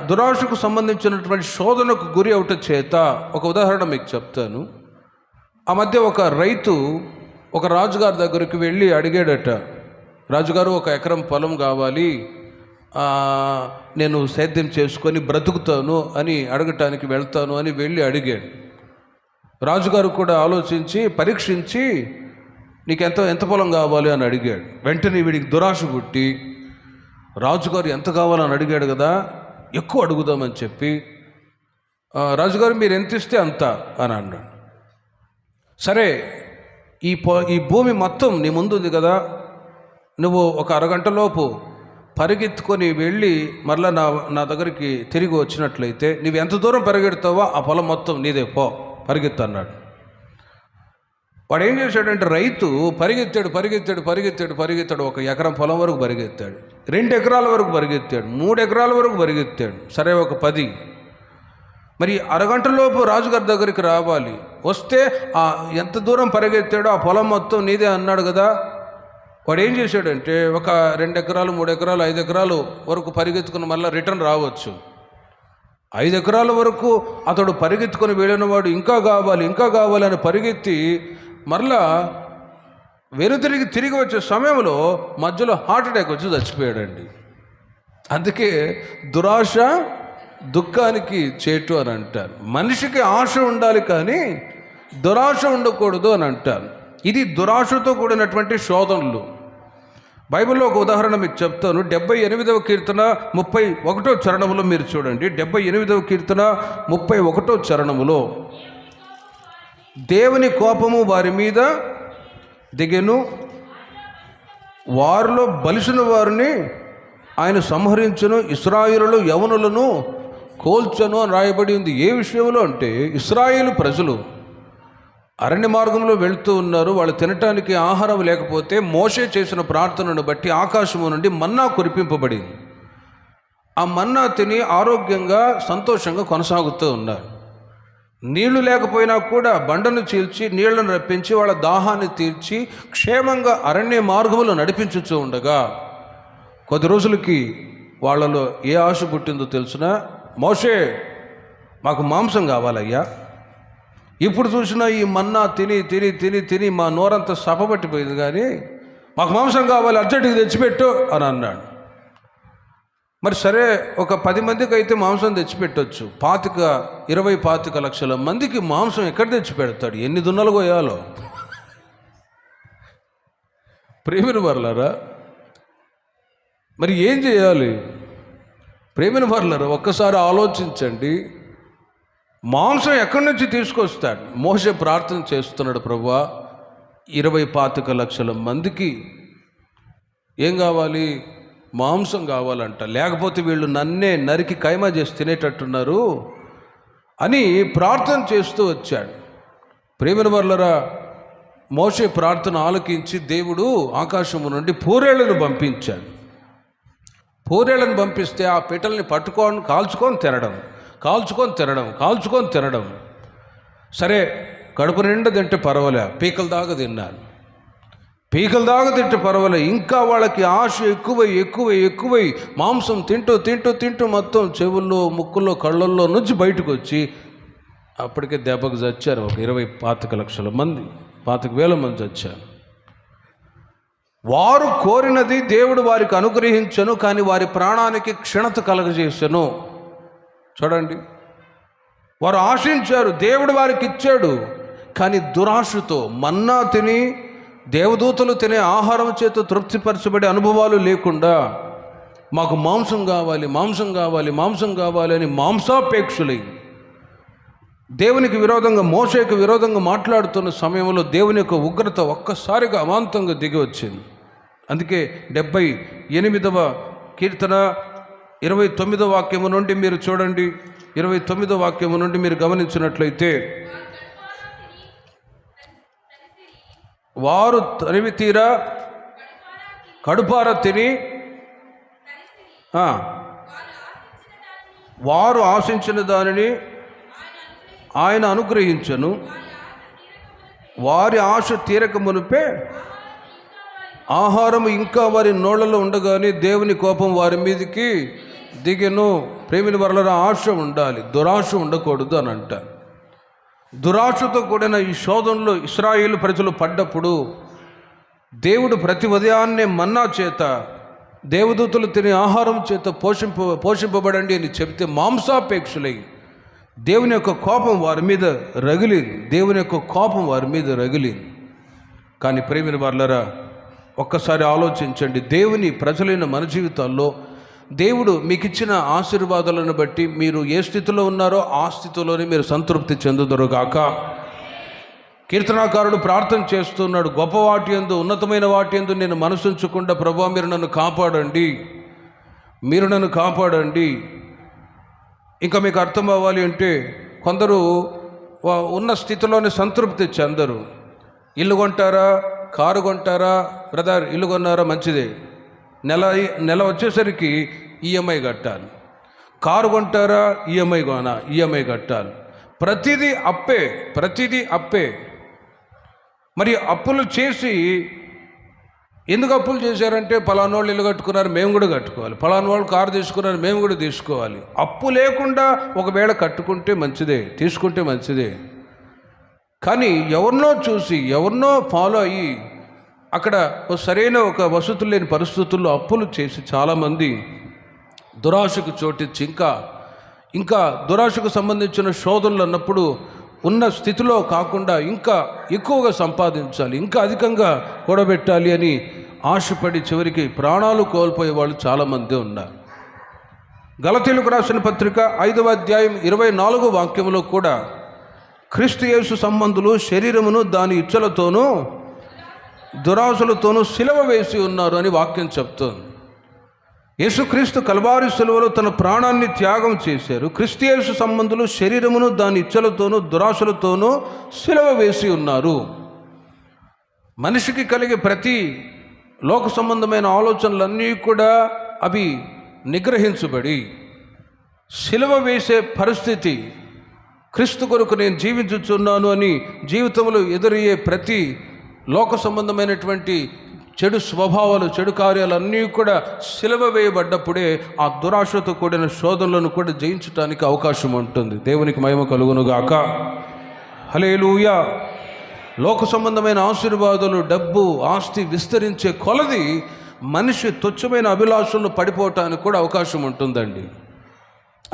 దురాశకు సంబంధించినటువంటి శోధనకు గురి అవట చేత ఒక ఉదాహరణ మీకు చెప్తాను. ఆ మధ్య ఒక రైతు ఒక రాజుగారి దగ్గరికి వెళ్ళి అడిగాడట, రాజుగారు 1 ఎకరం పొలం కావాలి, నేను సేద్యం చేసుకొని బ్రతుకుతాను అని అడగటానికి వెళ్తాను అని వెళ్ళి అడిగాడు. రాజుగారు కూడా ఆలోచించి పరీక్షించి నీకు ఎంత పొలం కావాలి అని అడిగాడు. వెంటనే వీడికి దురాశ పుట్టి రాజుగారు ఎంత కావాలని అడిగాడు కదా, ఎక్కువ అడుగుదామని చెప్పి రాజుగారు మీరు ఎంత ఇస్తే అంత అని అన్నాడు. సరే, ఈ భూమి మొత్తం నీ ముందు ఉంది కదా, నువ్వు 1 అరగంటలోపు పరిగెత్తుకొని వెళ్ళి మరలా నా దగ్గరికి తిరిగి వచ్చినట్లయితే నువ్వు ఎంత దూరం పరిగెడతావో ఆ పొలం మొత్తం నీదే, పరిగెత్తు అన్నాడు. వాడు ఏం చేశాడంటే, రైతు పరిగెత్తాడు 1 ఎకరం పొలం వరకు పరిగెత్తాడు, 2 ఎకరాల వరకు పరిగెత్తాడు, 3 ఎకరాల వరకు పరిగెత్తాడు. సరే, ఒక 10. మరి అరగంటలోపు రాజుగారి దగ్గరికి రావాలి. వస్తే ఎంత దూరం పరిగెత్తాడో ఆ పొలం మొత్తం నీదే అన్నాడు కదా. వాడు ఏం చేశాడంటే, ఒక 2 ఎకరాలు 3 ఎకరాలు 5 ఎకరాలు వరకు పరిగెత్తుకుని మళ్ళీ రిటర్న్ రావచ్చు. 5 ఎకరాల వరకు అతడు పరిగెత్తుకొని వెళ్ళిన వాడు ఇంకా కావాలి అని పరిగెత్తి మరలా తిరిగి వచ్చే సమయంలో మధ్యలో హార్ట్ అటాక్ వచ్చి చచ్చిపోయాడండి. అందుకే దురాశ దుఃఖానికి చేటు అని అంటారు. మనిషికి ఆశ ఉండాలి కానీ దురాశ ఉండకూడదు అని అంటారు. ఇది దురాశతో కూడినటువంటి శోధనలు. బైబిల్లో ఒక ఉదాహరణ మీకు చెప్తాను. 78వ కీర్తన 31వ చరణములో మీరు చూడండి. 78వ కీర్తన 31వ చరణములో, దేవుని కోపము వారి మీద దిగెను, వారిలో బలిసిన వారిని ఆయన సంహరించును, ఇశ్రాయేలు యవనులను కోల్చను అని రాయబడి ఉంది. ఏ విషయంలో అంటే, ఇశ్రాయేలు ప్రజలు అరణ్య మార్గంలో వెళ్తూ ఉన్నారు. వాళ్ళు తినటానికి ఆహారం లేకపోతే మోషే చేసిన ప్రార్థనను బట్టి ఆకాశము నుండి మన్నా కురిపింపబడింది. ఆ మన్నా తిని ఆరోగ్యంగా సంతోషంగా కొనసాగుతూ ఉన్నారు. నీళ్లు లేకపోయినా కూడా బండను చీల్చి నీళ్లను రప్పించి వాళ్ళ దాహాన్ని తీర్చి క్షేమంగా అరణ్య మార్గములో నడిపించుతూ ఉండగా కొద్ది రోజులకి వాళ్ళలో ఏ ఆశ పుట్టిందో తెలుసునా? మోషే, మాకు మాంసం కావాలయ్యా. ఇప్పుడు చూసినా ఈ మన్నా తిని మా నోరంతా సపబట్టిపోయింది, కానీ మాకు మాంసం కావాలి, అర్జెంటుగా తెచ్చిపెట్టు అని అన్నాడు. మరి సరే, ఒక 10 మందికి అయితే మాంసం తెచ్చిపెట్టవచ్చు. 25 లక్షల మందికి మాంసం ఎక్కడ తెచ్చి పెడతాడు? ఎన్ని దున్నలు కోయాలో. ప్రేమిన వర్లారా, మరి ఏం చేయాలి? ప్రేమిన వర్లారా, ఒక్కసారి ఆలోచించండి. మాంసం ఎక్కడి నుంచి తీసుకొస్తాడు? మోషే ప్రార్థన చేస్తున్నాడు, ప్రభువా 20-25 లక్షల మందికి ఏం కావాలి? మాంసం కావాలంట, లేకపోతే వీళ్ళు నన్నే నరికి కైమా చేసి తినేటట్టున్నారు అని ప్రార్థన చేస్తూ వచ్చాడు. ప్రేమిన వర్లారా, మోషే ప్రార్థన ఆలకించి దేవుడు ఆకాశము నుండి పూరేళ్లను పంపించాడు. పూరేళ్లను పంపిస్తే ఆ పిట్టల్ని పట్టుకొని కాల్చుకొని తినడం. సరే, కడుపు నిండా తింటే పర్వాలే, పీకల దాకా తింటే పర్వాలే. ఇంకా వాళ్ళకి ఆశ ఎక్కువై మాంసం తింటూ మొత్తం చెవుల్లో, ముక్కుల్లో, కళ్ళల్లో నుంచి బయటకు వచ్చి అప్పటికే దెబ్బకు చచ్చారు. ఒక 20-25 లక్షల మంది, 25,000 మంది చచ్చారు. వారు కోరినది దేవుడు వారికి అనుగ్రహించను, కానీ వారి ప్రాణానికి క్షీణత కలగజేసెను. చూడండి, వారు ఆశించారు, దేవుడు వారికి ఇచ్చాడు, కానీ దురాశతో మన్నా తిని దేవదూతలు తినే ఆహారం చేత తృప్తిపరచబడే అనుభవాలు లేకుండా మాకు మాంసం కావాలి అని మాంసాపేక్షులై దేవునికి విరోధంగా, మోషేకు విరోధంగా మాట్లాడుతున్న సమయంలో దేవుని యొక్క ఉగ్రత ఒక్కసారిగా అమాంతంగా దిగి వచ్చింది. అందుకే 78వ కీర్తన 29వ వాక్యము నుండి మీరు చూడండి. 29వ వాక్యము నుండి మీరు గమనించినట్లయితే, వారు తరివి తీరా కడుపార తిని వారు ఆశించిన దానిని ఆయన అనుగ్రహించను. వారి ఆశ తీరక మునిపే ఆహారం ఇంకా వారి నోళ్లలో ఉండగానే దేవుని కోపం వారి మీదకి దిగెను. ప్రేమిని వర్లారా, ఆశ ఉండాలి, దురాశ ఉండకూడదు అని అంటారు. దురాశతో కూడిన ఈ శోధనలో ఇశ్రాయేలు ప్రజలు పడ్డప్పుడు దేవుడు ప్రతి ఉదయాన్నే మన్నా చేత, దేవదూతలు తినే ఆహారం చేత పోషింపబడండి అని చెబితే మాంసాపేక్షులై దేవుని యొక్క కోపం వారి మీద రగిలింది. కానీ ప్రేమిని వర్లారా, ఒక్కసారి ఆలోచించండి. దేవుని ప్రజలైన మన జీవితాల్లో దేవుడు మీకు ఇచ్చిన ఆశీర్వాదాలను బట్టి మీరు ఏ స్థితిలో ఉన్నారో ఆ స్థితిలోనే మీరు సంతృప్తి చెందుదురుగాక. కీర్తనాకారుడు ప్రార్థన చేస్తున్నాడు, గొప్ప వాటి యందు, ఉన్నతమైన వాటి యందు నేను మనసుంచకుండా ప్రభువా మీరు నన్ను కాపాడండి. ఇంకా మీకు అర్థం అవ్వాలి అంటే, కొందరు ఉన్న స్థితిలోనే సంతృప్తి చెందరు. ఇల్లు కొంటారా, కారు కొంటారా, బ్రదర్ ఇల్లు కొన్నారా, మంచిదే, నెల వచ్చేసరికి ఈఎంఐ కట్టాలి. కారు కొంటారా, ఈఎంఐ కట్టాలి. ప్రతిదీ అప్పే. మరి అప్పులు చేసి, ఎందుకు అప్పులు చేశారంటే, పలానా వాళ్ళు ఇల్లు కట్టుకున్నారు, మేము కూడా కట్టుకోవాలి, పలానా వాళ్ళు కారు తీసుకున్నారు, మేము కూడా తీసుకోవాలి. అప్పు లేకుండా ఒకవేళ కట్టుకుంటే మంచిదే, తీసుకుంటే మంచిదే. కానీ ఎవరినో చూసి, ఎవరినో ఫాలో అయ్యి అక్కడ సరైన ఒక వసతులు లేని పరిస్థితుల్లో అప్పులు చేసి చాలామంది దురాశకు చోటిచ్చి ఇంకా దురాశకు సంబంధించిన శోధనలు అన్నప్పుడు ఉన్న స్థితిలో కాకుండా ఇంకా ఎక్కువగా సంపాదించాలి, ఇంకా అధికంగా కూడబెట్టాలి అని ఆశపడి చివరికి ప్రాణాలు కోల్పోయే వాళ్ళు చాలామంది ఉన్నారు. గలతీయులకు రాసిన పత్రిక 5వ అధ్యాయం 24వ వాక్యంలో కూడా క్రీస్తు యేసు సంబంధులు శరీరమును దాని ఇచ్చలతోనూ దురాశలతోనూ సిలువ వేసి ఉన్నారు అని వాక్యం చెప్తోంది. యేసుక్రీస్తు కల్వారి సిలువలో తన ప్రాణాన్ని త్యాగం చేశారు. క్రీస్తు యేసు సంబంధులు శరీరమును దాని ఇచ్చలతోనూ దురాశలతోనూ సిలువ వేసి ఉన్నారు. మనిషికి కలిగే ప్రతి లోక సంబంధమైన ఆలోచనలన్నీ కూడా అవి నిగ్రహించబడి సిలువ వేసే పరిస్థితి, క్రీస్తు కొరకు నేను జీవించుచున్నాను అని జీవితంలో ఎదురయ్యే ప్రతి లోక సంబంధమైనటువంటి చెడు స్వభావాలు, చెడు కార్యాలన్నీ కూడా సిలువ వేయబడ్డప్పుడే ఆ దురాశతో కూడిన శోధనలను కూడా జయించడానికి అవకాశం ఉంటుంది. దేవునికి మహిమ కలుగునుగాక. హల్లెలూయా. లోక సంబంధమైన ఆశీర్వాదాలు, డబ్బు, ఆస్తి విస్తరించే కొలది మనిషి తుచ్చమైన అభిలాషలను పడిపోవటానికి కూడా అవకాశం ఉంటుందండి.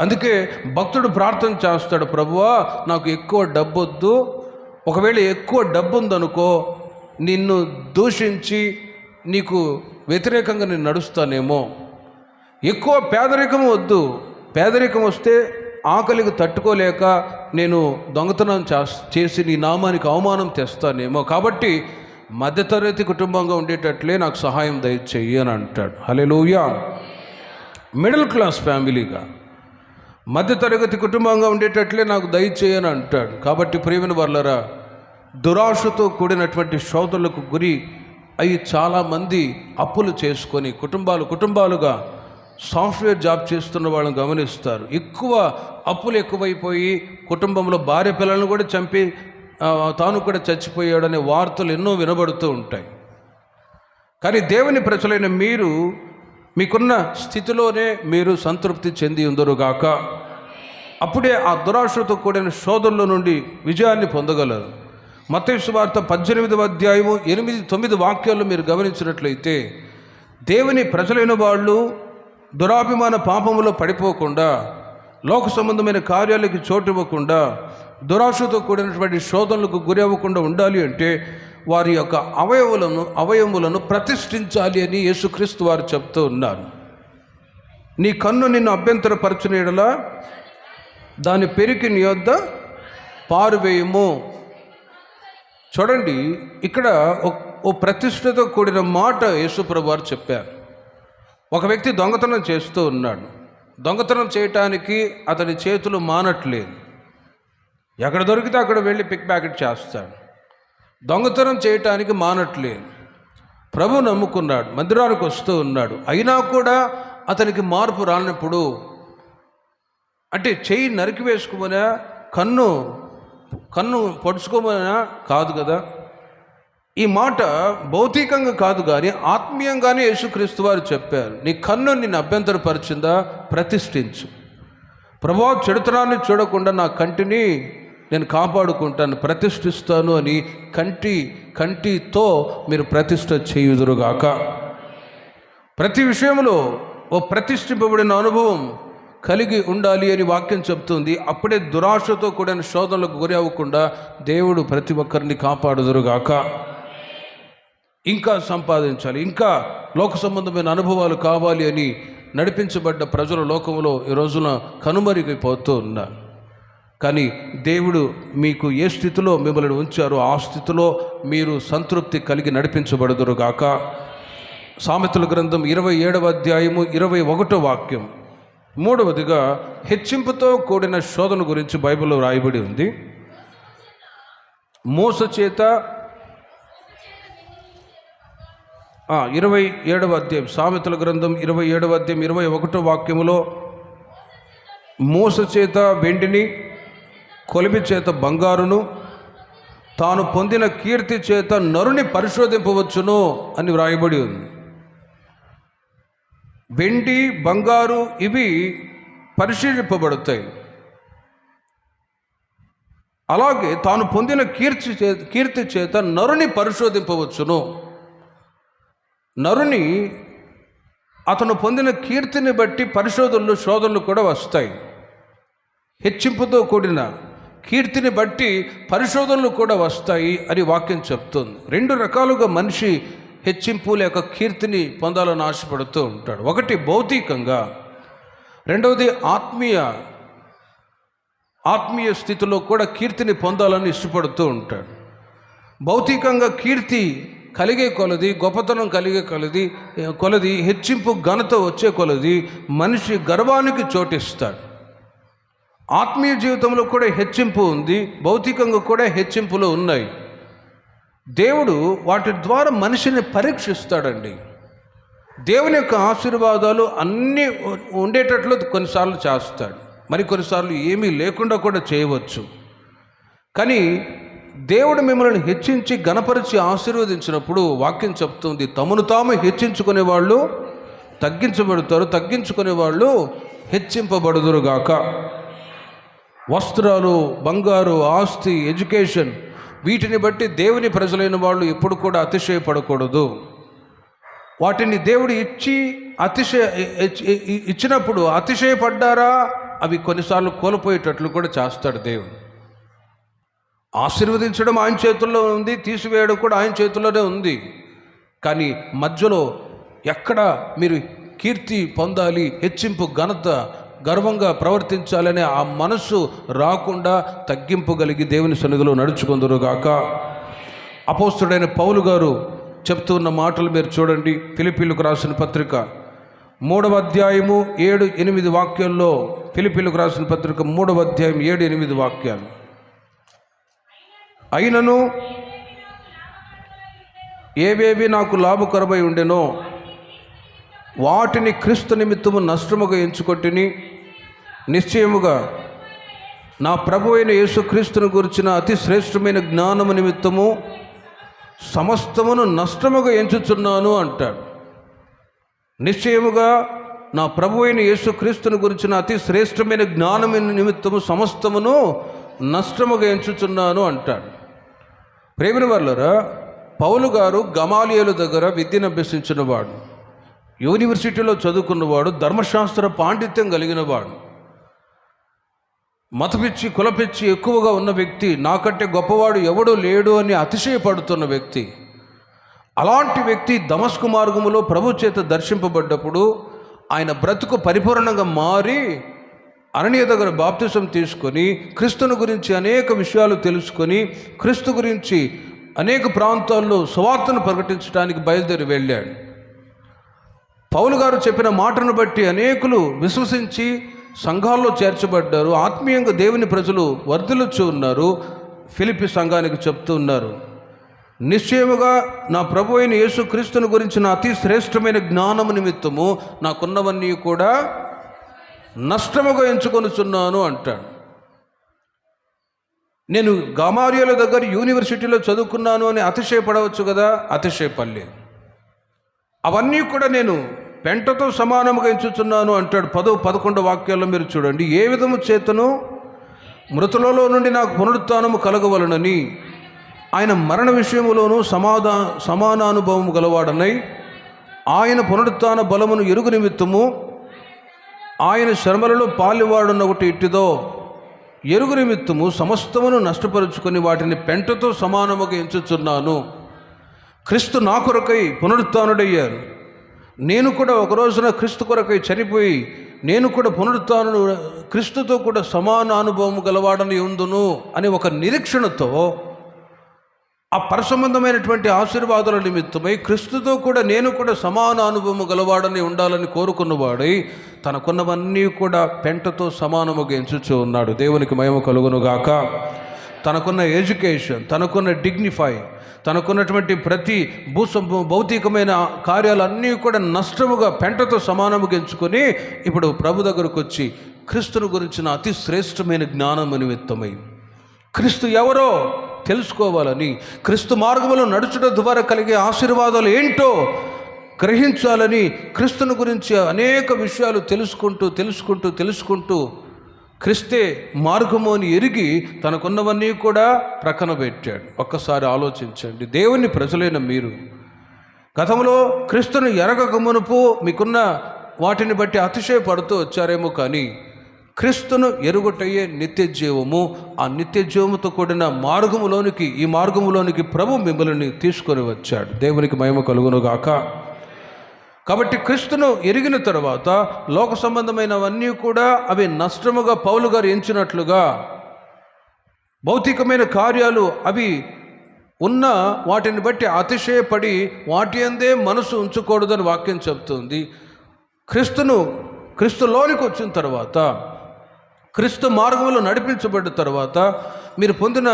అందుకే భక్తుడు ప్రార్థన చేస్తాడు, ప్రభువా నాకు ఎక్కువ డబ్బు వద్దు, ఒకవేళ ఎక్కువ డబ్బు ఉందనుకో నిన్ను దూషించి నీకు వ్యతిరేకంగా నేను నడుస్తానేమో. ఎక్కువ పేదరికం వద్దు. పేదరికం వస్తే ఆకలికి తట్టుకోలేక నేను దొంగతనం చేసి నీ నామానికి అవమానం తెస్తానేమో. కాబట్టి మధ్యతరగతి కుటుంబంగా ఉండేటట్లే నాకు సహాయం దయచేయి అని అంటాడు. హల్లెలూయా. మిడిల్ క్లాస్ ఫ్యామిలీగా మధ్యతరగతి కుటుంబంగా ఉండేటట్లే నాకు దయచేయని అంటాడు. కాబట్టి ప్రియమైన వాళ్ళరా, దురాశతో కూడినటువంటి శోధనలకు గురి అయి చాలామంది అప్పులు చేసుకొని కుటుంబాలుగా సాఫ్ట్వేర్ జాబ్ చేస్తున్న వాళ్ళని గమనిస్తారు. అప్పులు ఎక్కువైపోయి కుటుంబంలో భార్య పిల్లలను కూడా చంపి తాను కూడా చచ్చిపోయాడనే వార్తలు ఎన్నో వినబడుతూ ఉంటాయి. కానీ దేవుని ప్రజలైన మీరు మీకున్న స్థితిలోనే మీరు సంతృప్తి చెంది ఉందరుగాక. అప్పుడే ఆ దురాశతో కూడిన శోధనల నుండి విజయాన్ని పొందగలరు. మత్తయి సువార్త 18వ అధ్యాయము 8-9 వాక్యాల్లో మీరు గమనించినట్లయితే, దేవుని ప్రజలైన వాళ్ళు దురాభిమాన పాపములో పడిపోకుండా, లోక సంబంధమైన కార్యాలకి చోటు ఇవ్వకుండా, దురాశతో కూడినటువంటి శోధనలకు గురి అవ్వకుండా ఉండాలి అంటే వారి యొక్క అవయములను ప్రతిష్ఠించాలి అని యేసుక్రీస్తు వారు చెప్తూ ఉన్నారు. నీ కన్ను నిన్ను అభ్యంతరపరచిన యెడల దాని పెరికి నీ యొద్ద పారువేయము. చూడండి, ఇక్కడ ఓ ప్రతిష్టతో కూడిన మాట యేసుప్రభు వారు చెప్పారు. ఒక వ్యక్తి దొంగతనం చేస్తూ ఉన్నాడు. దొంగతనం చేయటానికి అతని చేతులు మానట్లేదు. ఎక్కడ దొరికితే అక్కడ వెళ్ళి పిక్ ప్యాకెట్ చేస్తాడు. దొంగతనం చేయటానికి మానట్లేదు. ప్రభు నమ్ముకున్నాడు, మందిరానికి వస్తూ ఉన్నాడు. అయినా కూడా అతనికి మార్పు రానప్పుడు, అంటే చెయ్యి నరికి వేసుకోమనా, కన్ను పొడుచుకోమనా కాదు కదా. ఈ మాట భౌతికంగా కాదు కానీ ఆత్మీయంగానే యేసుక్రీస్తు వారు చెప్పారు. నీ కన్ను నిన్ను అభ్యంతరపరిచిందా, ప్రతిష్ఠించు. ప్రభువా, చెడుతనాన్ని చూడకుండా నా కంటిని నేను కాపాడుకుంటాను, ప్రతిష్ఠిస్తాను అని కంటితో మీరు ప్రతిష్ఠ చేయుదురుగాక. ప్రతి విషయంలో ఓ ప్రతిష్ఠింపబడిన అనుభవం కలిగి ఉండాలి అని వాక్యం చెప్తుంది. అప్పుడే దురాశతో కూడిన శోధనలకు గురి అవ్వకుండా దేవుడు ప్రతి ఒక్కరిని కాపాడుదురుగాక. ఇంకా సంపాదించాలి, ఇంకా లోక సంబంధమైన అనుభవాలు కావాలి అని నడిపించబడ్డ ప్రజల లోకంలో ఈ రోజున కనుమరుగైపోతూ ఉన్నారు. కానీ దేవుడు మీకు ఏ స్థితిలో మిమ్మల్ని ఉంచారో ఆ స్థితిలో మీరు సంతృప్తి కలిగి నడిపించబడుదురుగాక. సామెతల గ్రంథం 27వ అధ్యాయము 21వ వాక్యం. మూడవదిగా హెచ్చింపుతో కూడిన శోధన గురించి బైబిల్లో రాయబడి ఉంది. మోస చేత 27వ అధ్యాయం, సామెతల గ్రంథం 27వ అధ్యాయం 21వ వాక్యములో, మోస చేత వెండిని, కొలిమి చేత బంగారును, తాను పొందిన కీర్తి చేత నరుని పరిశోధింపవచ్చును అని వ్రాయబడి ఉంది. వెండి, బంగారు ఇవి పరిశీలింపబడతాయి. అలాగే తాను పొందిన కీర్తి చేత నరుని పరిశోధింపవచ్చును. నరుని అతను పొందిన కీర్తిని బట్టి శోధనలు కూడా వస్తాయి. హెచ్చింపుతో కూడిన కీర్తిని బట్టి పరిశోధనలు కూడా వస్తాయి అని వాక్యం చెప్తుంది. రెండు రకాలుగా మనిషి హెచ్చింపు లేక కీర్తిని పొందాలని ఆశపడుతూ ఉంటాడు. ఒకటి భౌతికంగా, రెండవది ఆత్మీయ స్థితిలో కూడా కీర్తిని పొందాలని ఇష్టపడుతూ ఉంటాడు. భౌతికంగా కీర్తి కలిగే కొలది, గొప్పతనం కలిగే కొలది, హెచ్చింపు ఘనత వచ్చే కొలది మనిషి గర్వానికి చోటిస్తాడు. ఆత్మీయ జీవితంలో కూడా హెచ్చింపు ఉంది, భౌతికంగా కూడా హెచ్చింపులు ఉన్నాయి. దేవుడు వాటి ద్వారా మనిషిని పరీక్షిస్తాడండి. దేవుని యొక్క ఆశీర్వాదాలు అన్నీ ఉండేటట్లు కొన్నిసార్లు చేస్తాడు, మరి కొన్నిసార్లు ఏమీ లేకుండా కూడా చేయవచ్చు. కానీ దేవుడు మిమ్మల్ని హెచ్చించి గణపరిచి ఆశీర్వదించినప్పుడు వాక్యం చెప్తుంది, తమను తాము హెచ్చించుకునే వాళ్ళు తగ్గించబడతారు, తగ్గించుకునే వాళ్ళు హెచ్చింపబడుదురుగాక. వస్త్రాలు, బంగారు, ఆస్తి, ఎడ్యుకేషన్, వీటిని బట్టి దేవుని ప్రజలైన వాళ్ళు ఎప్పుడు కూడా అతిశయపడకూడదు. వాటిని దేవుడు ఇచ్చినప్పుడు అతిశయపడ్డారా, అవి కొన్నిసార్లు కోల్పోయేటట్లు కూడా చేస్తాడు దేవుడు. ఆశీర్వదించడం ఆయన చేతుల్లో ఉంది, తీసివేయడం కూడా ఆయన చేతుల్లోనే ఉంది. కానీ మధ్యలో ఎక్కడ మీరు కీర్తి పొందాలి, హెచ్చింపు, ఘనత, గర్వంగా ప్రవర్తించాలనే ఆ మనస్సు రాకుండా తగ్గింపు కలిగి దేవుని సన్నిధిలో నడుచుకుందురుగాక. అపోస్తుడైన పౌలు గారు చెప్తున్న మాటలు మీరు చూడండి. ఫిలిప్పీలకు రాసిన పత్రిక 3వ అధ్యాయము 7-8 వాక్యాల్లో, ఫిలిప్పీలకు రాసిన పత్రిక 3వ అధ్యాయం 7-8 వాక్యాలు. అయినను ఏవేవి నాకు లాభకరమై ఉండెనో వాటిని క్రీస్తు నిమిత్తము నష్టముగా ఎంచుకొంటిని. నిశ్చయముగా నా ప్రభు అయిన యేసుక్రీస్తును గురించిన అతి శ్రేష్టమైన జ్ఞానము నిమిత్తము సమస్తమును నష్టముగా ఎంచుచున్నాను అంటాడు. నిశ్చయముగా నా ప్రభు అయిన యేసుక్రీస్తును గురించిన అతి శ్రేష్టమైన జ్ఞానము నిమిత్తము సమస్తమును నష్టముగా ఎంచుచున్నాను అంటాడు. ప్రేమిన వాళ్ళరా, పౌలు గారు గమాలియేలు దగ్గర విద్యను అభ్యసించిన వాడు, యూనివర్సిటీలో చదువుకున్నవాడు, ధర్మశాస్త్ర పాండిత్యం కలిగిన వాడు, మతపిచ్చి కులపిచ్చి ఎక్కువగా ఉన్న వ్యక్తి, నాకంటే గొప్పవాడు ఎవడూ లేడు అని అతిశయపడుతున్న వ్యక్తి. అలాంటి వ్యక్తి దమస్కు మార్గములో ప్రభు చేత దర్శింపబడ్డప్పుడు ఆయన బ్రతుకు పరిపూర్ణంగా మారి అననీయ దగ్గర బాప్తిసం తీసుకొని క్రీస్తుని గురించి అనేక విషయాలు తెలుసుకొని క్రీస్తు గురించి అనేక ప్రాంతాల్లో సువార్తను ప్రకటించడానికి బయలుదేరి వెళ్ళాడు. పౌలు గారు చెప్పిన మాటను బట్టి అనేకులు విశ్వసించి సంఘాల్లో చేర్చబడ్డారు. ఆత్మీయంగా దేవుని ప్రజలు వర్ధిల్లుచూ ఉన్నారు. ఫిలిప్పి సంఘానికి చెప్తూ ఉన్నారు, నిశ్చయముగా నా ప్రభు అయిన యేసుక్రీస్తుని గురించిన అతి శ్రేష్టమైన జ్ఞానము నిమిత్తము నాకున్నవన్నీ కూడా నష్టముగా ఎంచుకొనుచున్నాను అంటాడు. నేను గమాలియేలు దగ్గర యూనివర్సిటీలో చదువుకున్నాను అని అతిశయపడవచ్చు కదా, అతిశయపడలేదు. అవన్నీ కూడా నేను పెంటతో సమానముగా ఎంచుచున్నాను అంటాడు. 10-11 వాక్యాల్లో మీరు చూడండి. ఏ విధము చేతను మృతులలో నుండి నాకు పునరుత్థానము కలగవలనని ఆయన మరణ విషయములోనూ సమానానుభవం గలవాడనై ఆయన పునరుత్థాన బలమును ఎరుగు నిమిత్తము ఆయన శ్రమలలో పాలివాడున్న ఒకటి ఇట్టిదో ఎరుగు నిమిత్తము సమస్తమును నష్టపరుచుకొని వాటిని పెంటతో సమానముగా ఎంచుచున్నాను. క్రీస్తు నా కొరకై పునరుత్థానుడయ్యారు. నేను కూడా ఒక రోజున క్రీస్తు కొరకై చనిపోయి నేను కూడా పునరుత్థానుడు క్రీస్తుతో కూడా సమాన అనుభవం గలవాడని ఉందును అని ఒక నిరీక్షణతో ఆ పరసంబంధమైనటువంటి ఆశీర్వాదాల నిమిత్తమై క్రీస్తుతో కూడా నేను కూడా సమాన అనుభవం గలవాడని ఉండాలని కోరుకున్నవాడై తనకున్నవన్నీ కూడా పెంటతో సమానముగా ఎంచుచూ ఉన్నాడు. దేవునికి మహిమ కలుగునుగాక. తనకున్న ఎడ్యుకేషన్, తనకున్న డిగ్నిఫై, తనకున్నటువంటి ప్రతి భౌతికమైన కార్యాలన్నీ కూడా నష్టముగా పెంటతో సమానముగా ఎంచుకొని ఇప్పుడు ప్రభు దగ్గరకు వచ్చి క్రీస్తుని గురించిన అతి శ్రేష్టమైన జ్ఞానము నిమిత్తమై క్రీస్తు ఎవరో తెలుసుకోవాలని, క్రీస్తు మార్గంలో నడుచుట ద్వారా కలిగే ఆశీర్వాదాలు ఏంటో గ్రహించాలని క్రీస్తుని గురించి అనేక విషయాలు తెలుసుకుంటూ క్రీస్తే మార్గము అని ఎరిగి తనకున్నవన్నీ కూడా ప్రక్కన పెట్టాడు. ఒక్కసారి ఆలోచించండి. దేవుని ప్రజలైన మీరు గతంలో క్రీస్తును ఎరగక మునుపు మీకున్న వాటిని బట్టి అతిశయపడుతూ వచ్చారేమో, కానీ క్రీస్తును ఎరుగుటయ్యే నిత్య జీవము, ఆ నిత్య జీవముతో కూడిన ఈ మార్గములోనికి ప్రభు మిమ్మల్ని తీసుకొని వచ్చాడు. దేవునికి మహిమ కలుగునుగాక. కాబట్టి క్రీస్తును ఎరిగిన తర్వాత లోక సంబంధమైనవన్నీ కూడా అవి నష్టముగా పౌలు గారు ఎంచినట్లుగా భౌతికమైన కార్యాలు అవి ఉన్న వాటిని బట్టి అతిశయపడి వాటి అందే మనసు ఉంచకూడదని వాక్యం చెప్తుంది. క్రీస్తులోనికి వచ్చిన తర్వాత, క్రీస్తు మార్గంలో నడిపించబడ్డ తర్వాత మీరు పొందిన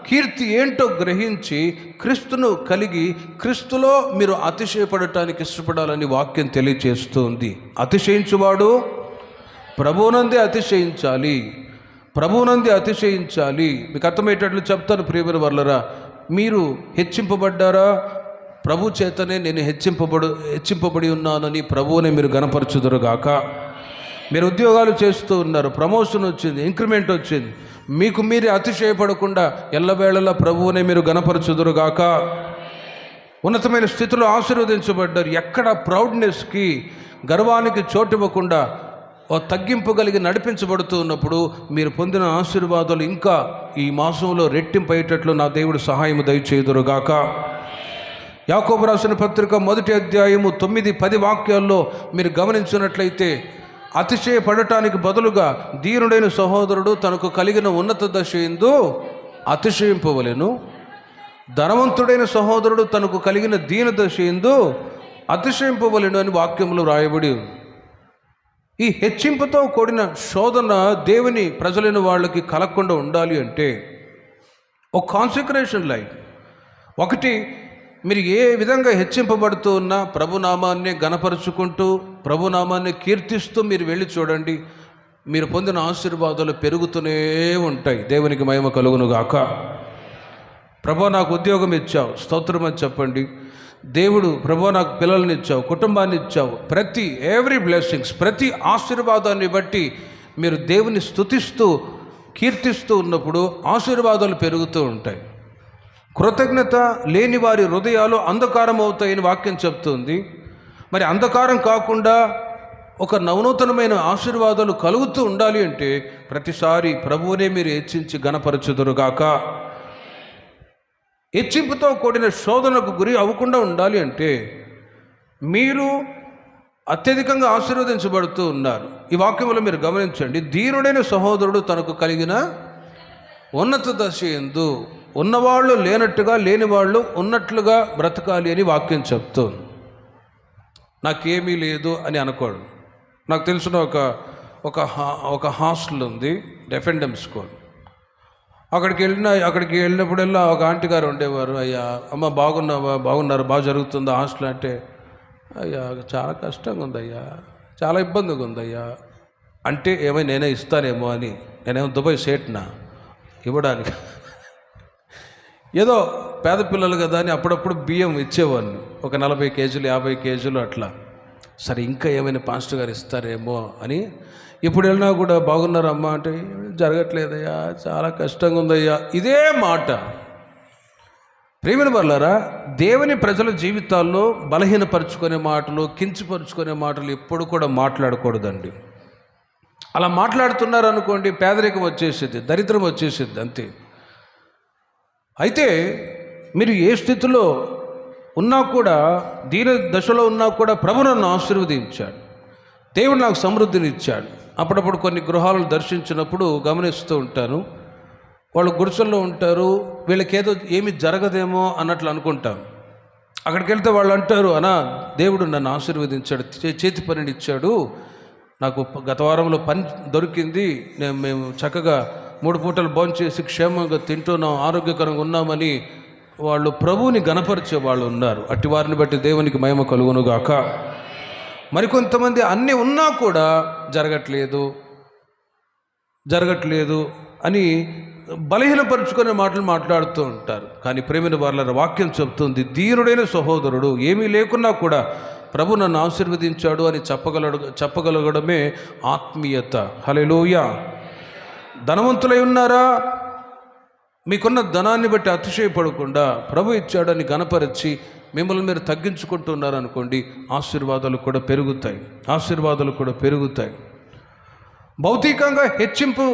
కీర్తి ఏంటో గ్రహించి క్రీస్తును కలిగి క్రీస్తులో మీరు అతిశయపడటానికి ఇష్టపడాలని వాక్యం తెలియజేస్తుంది. అతిశయించువాడు ప్రభువునందే అతిశయించాలి. మీకు అర్థమయ్యేటట్లు చెప్తాను ప్రియమైన వర్లరా. మీరు హెచ్చింపబడ్డారా? ప్రభు చేతనే నేను హెచ్చింపబడి ఉన్నానని ప్రభువునే మీరు గణపరచుదురుగాక. మీరు ఉద్యోగాలు చేస్తూ ఉన్నారు, ప్రమోషన్ వచ్చింది, ఇంక్రిమెంట్ వచ్చింది, మీకు మీరే అతిశయపడకుండా ఎల్లవేళలా ప్రభువునే మీరు గణపరచుదురుగాక. ఉన్నతమైన స్థితిలో ఆశీర్వదించబడ్డారు. ఎక్కడ ప్రౌడ్నెస్కి, గర్వానికి చోటు ఇవ్వకుండా ఓ తగ్గింపు కలిగి నడిపించబడుతూ ఉన్నప్పుడు మీరు పొందిన ఆశీర్వాదాలు ఇంకా ఈ మాసంలో రెట్టింపయ్యేటట్లు నా దేవుడు సహాయం దయచేయుదురుగాక. యాకోబు రాసిన పత్రిక 1వ అధ్యాయము 9-10 వాక్యాల్లో మీరు గమనించినట్లయితే, అతిశయపడటానికి బదులుగా దీనుడైన సహోదరుడు తనకు కలిగిన ఉన్నత దశ యందు అతిశయింపవలెను, ధనవంతుడైన సహోదరుడు తనకు కలిగిన దీన దశ యందు అతిశయింపవలెను అని వాక్యంలో రాయబడి ఉంది. ఈ హెచ్చింపుతో కూడిన శోధన దేవుని ప్రజలైన వాళ్ళకి కలగకుండా ఉండాలి అంటే ఒక కాన్సక్రేషన్ లైఫ్. ఒకటి, మీరు ఏ విధంగా హెచ్చింపబడుతూ ఉన్నా ప్రభునామాన్ని గణపరుచుకుంటూ ప్రభునామాన్ని కీర్తిస్తూ మీరు వెళ్ళి చూడండి, మీరు పొందిన ఆశీర్వాదాలు పెరుగుతూనే ఉంటాయి. దేవునికి మహిమ కలుగును గాక. ప్రభు నాకు ఉద్యోగం ఇచ్చావు, స్తోత్రం అని చెప్పండి. దేవుడు ప్రభు నాకు పిల్లల్ని ఇచ్చావు, కుటుంబాన్ని ఇచ్చావు, ఎవ్రీ బ్లెస్సింగ్స్, ప్రతి ఆశీర్వాదాన్ని బట్టి మీరు దేవుని స్తుతిస్తూ కీర్తిస్తూ ఉన్నప్పుడు ఆశీర్వాదాలు పెరుగుతూ ఉంటాయి. కృతజ్ఞత లేని వారి హృదయాలు అంధకారం అవుతాయని వాక్యం చెప్తుంది. మరి అంధకారం కాకుండా ఒక నవనూతనమైన ఆశీర్వాదాలు కలుగుతూ ఉండాలి అంటే ప్రతిసారి ప్రభువునే మీరు హెచ్చించి గణపరచుదురుగాక. హెచ్చింపుతో కూడిన శోధనకు గురి అవ్వకుండా ఉండాలి అంటే మీరు అత్యధికంగా ఆశీర్వదించబడుతూ ఉన్నారు. ఈ వాక్యంలో మీరు గమనించండి, దీనుడైన సహోదరుడు తనకు కలిగిన ఉన్నత దశ యందు ఉన్నవాళ్ళు లేనట్టుగా, లేని వాళ్ళు ఉన్నట్లుగా బ్రతకాలి అని వాక్యం చెప్తుంది. నాకేమీ లేదు అని అనుకోడు. నాకు తెలిసిన ఒక హాస్టల్ ఉంది, డెఫెండమ్ స్కూల్. అక్కడికి వెళ్ళినప్పుడల్లా ఒక ఆంటీ గారు ఉండేవారు. అయ్యా అమ్మ బాగున్నారు, బాగా జరుగుతుందా హాస్టల్ అంటే, అయ్యా చాలా కష్టంగా ఉందయ్యా, చాలా ఇబ్బందిగా ఉందయ్యా అంటే, ఏమైనా నేనే ఇస్తానేమో అని. నేనేమో దుబాయ్ సేట్నా ఇవ్వడానికి? ఏదో పేద పిల్లలు కదా అని అప్పుడప్పుడు బియ్యం ఇచ్చేవాడిని, ఒక 40 కేజీలు 50 కేజీలు అట్లా. సరే ఇంకా ఏమైనా పాస్టర్ గారు ఇస్తారేమో అని. ఇప్పుడు వెళ్ళినా కూడా బాగున్నారమ్మా అంటే, జరగట్లేదయ్యా, చాలా కష్టంగా ఉందయ్యా. ఇదే మాట. ప్రియమైన వాళ్ళారా, దేవుని ప్రజల జీవితాల్లో బలహీనపరుచుకునే మాటలు, కించపరుచుకునే మాటలు ఎప్పుడు కూడా మాట్లాడకూడదండి. అలా మాట్లాడుతున్నారు అనుకోండి, పేదరికం వచ్చేసిద్ది, దరిద్రం వచ్చేసిద్ది, అంతే. అయితే మీరు ఏ స్థితిలో ఉన్నా కూడా, దీన దశలో ఉన్నా కూడా ప్రభు నన్ను ఆశీర్వదించాడు, దేవుడు నాకు సమృద్ధిని ఇచ్చాడు. అప్పుడప్పుడు కొన్ని గృహాలను దర్శించినప్పుడు గమనిస్తూ ఉంటాను, వాళ్ళు గుడిసెల్లో ఉంటారు, వీళ్ళకేదో ఏమి జరగదేమో అన్నట్లు అనుకుంటాం. అక్కడికి వెళ్తే వాళ్ళు అంటారు, అన్నా దేవుడు నన్ను ఆశీర్వదించాడు, చేతి పనిని ఇచ్చాడు, నాకు గత వారంలో పని దొరికింది, మేము చక్కగా 3 పూటలు భోంచేసి క్షేమంగా తింటున్నాం, ఆరోగ్యకరంగా ఉన్నామని వాళ్ళు ప్రభువుని గణపరిచే వాళ్ళు ఉన్నారు. అట్టి వారిని బట్టి దేవునికి మహిమ కలుగునుగాక. మరికొంతమంది అన్నీ ఉన్నా కూడా జరగట్లేదు అని బలహీనపరుచుకునే మాటలు మాట్లాడుతూ ఉంటారు. కానీ ప్రేమైన వాళ్ళ వాక్యం చెప్తుంది, దీనుడైన సహోదరుడు ఏమీ లేకున్నా కూడా ప్రభు నన్ను ఆశీర్వదించాడు అని చెప్పగలగడమే ఆత్మీయత. హల్లెలూయా. ధనవంతులై ఉన్నారా? మీకున్న ధనాన్ని బట్టి అతిశయపడకుండా ప్రభు ఇచ్చాడని గణపరిచి మిమ్మల్ని మీరు తగ్గించుకుంటున్నారనుకోండి, ఆశీర్వాదాలు కూడా పెరుగుతాయి. భౌతికంగా హెచ్చింపు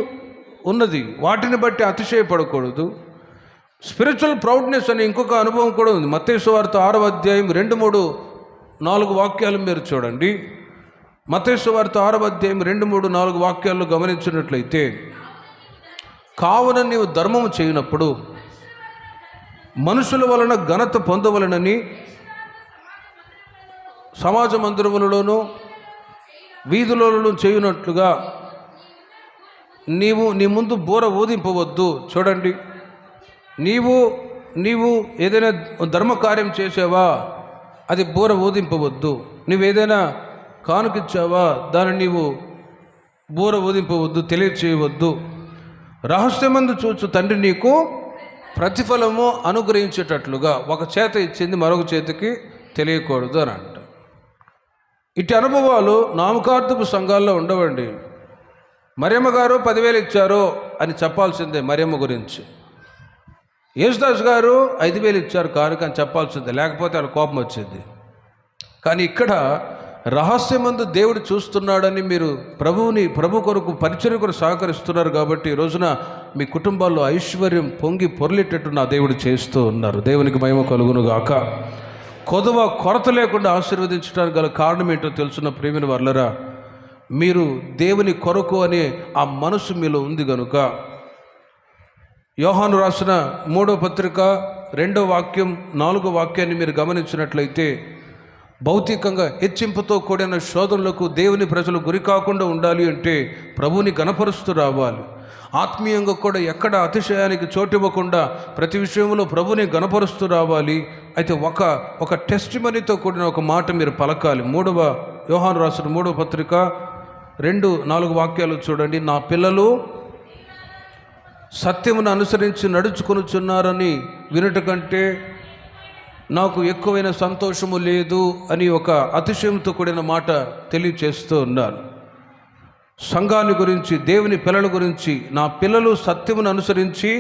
ఉన్నది, వాటిని బట్టి అతిశయపడకూడదు. స్పిరిచువల్ ప్రౌడ్నెస్ అనే ఇంకొక అనుభవం కూడా ఉంది. మత్తయి సువార్త 6వ అధ్యాయం 2, 3, 4 వాక్యాలు మీరు చూడండి. మత్తయి సువార్త 6వ అధ్యాయం 2, 3, 4 వాక్యాల్లో గమనించినట్లయితే, కావున నీవు ధర్మము చేయనప్పుడు మనుషుల వలన ఘనత పొందవలనని సమాజ మందిరములలోనూ వీధులలో చేయునట్లుగా నీవు నీ ముందు బూర ఊదింపవద్దు. చూడండి, నీవు ఏదైనా ధర్మకార్యం చేసావా, అది బూర ఊదింపవద్దు. నువ్వేదైనా కానుకిచ్చావా, దాన్ని నీవు బూర ఊదింపవద్దు, తెలియచేయవద్దు. రహస్యమందు చూచు తండ్రి నీకు ప్రతిఫలము అనుగ్రహించేటట్లుగా ఒక చేత ఇచ్చింది మరొక చేతికి తెలియకూడదు అని అంట. ఇటు అనుభవాలు నామకార్థపు సంఘాల్లో ఉండవండి. మరియమ్మ గారు 10,000 ఇచ్చారు అని చెప్పాల్సిందే మరియమ్మ గురించి. యేసుదాస్ గారు 5,000 ఇచ్చారు కానుక అని చెప్పాల్సిందే, లేకపోతే వాళ్ళ కోపం వచ్చింది. కానీ ఇక్కడ రహస్యమందు దేవుడు చూస్తున్నాడని మీరు ప్రభు కొరకు పరిచర్య కొరకు సహకరిస్తున్నారు కాబట్టి ఈ రోజున మీ కుటుంబాల్లో ఐశ్వర్యం పొంగి పొర్లేటట్టు నా దేవుడు చేస్తూ ఉన్నారు. దేవునికి మహిమ కలుగును గాక. కొరత లేకుండా ఆశీర్వదించడానికి గల కారణం ఏంటో తెలుసున్న ప్రేమిన వర్లరా, మీరు దేవుని కొరకు అనే ఆ మనసు మీలో ఉంది కనుక. యోహాను రాసిన 3వ పత్రిక 2వ వాక్యం 4వ వాక్యాన్ని మీరు గమనించినట్లయితే, భౌతికంగా హెచ్చింపుతో కూడిన శోధనలకు దేవుని ప్రజలు గురి కాకుండా ఉండాలి అంటే ప్రభువుని గణపరుస్తూ రావాలి. ఆత్మీయంగా కూడా ఎక్కడ అతిశయానికి చోటివ్వకుండా ప్రతి విషయంలో ప్రభువుని గణపరుస్తూ రావాలి. అయితే ఒక టెస్టిమనీతో కూడిన ఒక మాట మీరు పలకాలి. యోహాను రాసిన 3వ పత్రిక 2-4 వాక్యాలు చూడండి. నా పిల్లలు సత్యమును అనుసరించి నడుచుకొనుచున్నారని వినుట కంటే నాకు ఎక్కువైన సంతోషము లేదు అని ఒక అతిశయంతో కూడిన మాట తెలియచేస్తూ ఉన్నాను. సంఘాన్ని గురించి, దేవుని పిల్లల గురించి, నా పిల్లలు సత్యమును అనుసరించి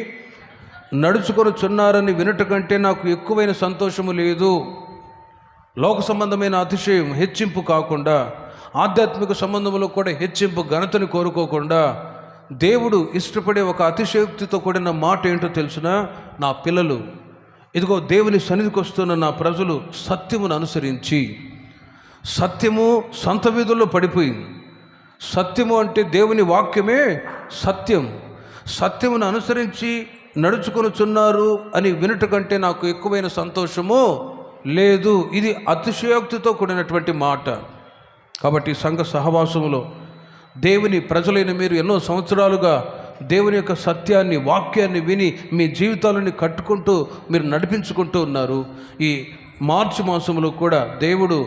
నడుచుకొనుచున్నారని వినుట కంటే నాకు ఎక్కువైన సంతోషము లేదు. లోక సంబంధమైన అతిశయం, హెచ్చింపు కాకుండా, ఆధ్యాత్మిక సంబంధంలో కూడా హెచ్చింపు, ఘనతను కోరుకోకుండా దేవుడు ఇష్టపడే ఒక అతిశయోక్తితో కూడిన మాట ఏంటో తెలుసునా? నా పిల్లలు, ఇదిగో దేవుని సన్నిధికి వస్తున్న నా ప్రజలు సత్యమును అనుసరించి, సత్యము సంత వీధుల్లో పడిపోయింది. సత్యము అంటే దేవుని వాక్యమే సత్యం. సత్యమును అనుసరించి నడుచుకొనుచున్నారు అని వినుట కంటే నాకు ఎక్కువైన సంతోషము లేదు. ఇది అతిశయోక్తితో కూడినటువంటి మాట. కాబట్టి సంఘ సహవాసములో దేవుని ప్రజలైన మీరు ఎన్నో సంవత్సరాలుగా దేవుని యొక్క సత్యాన్ని, వాక్యాన్ని విని మీ జీవితాలని కట్టుకుంటూ మీరు నడిపించుకుంటూ ఉన్నారు. ఈ మార్చి మాసంలో కూడా దేవుడు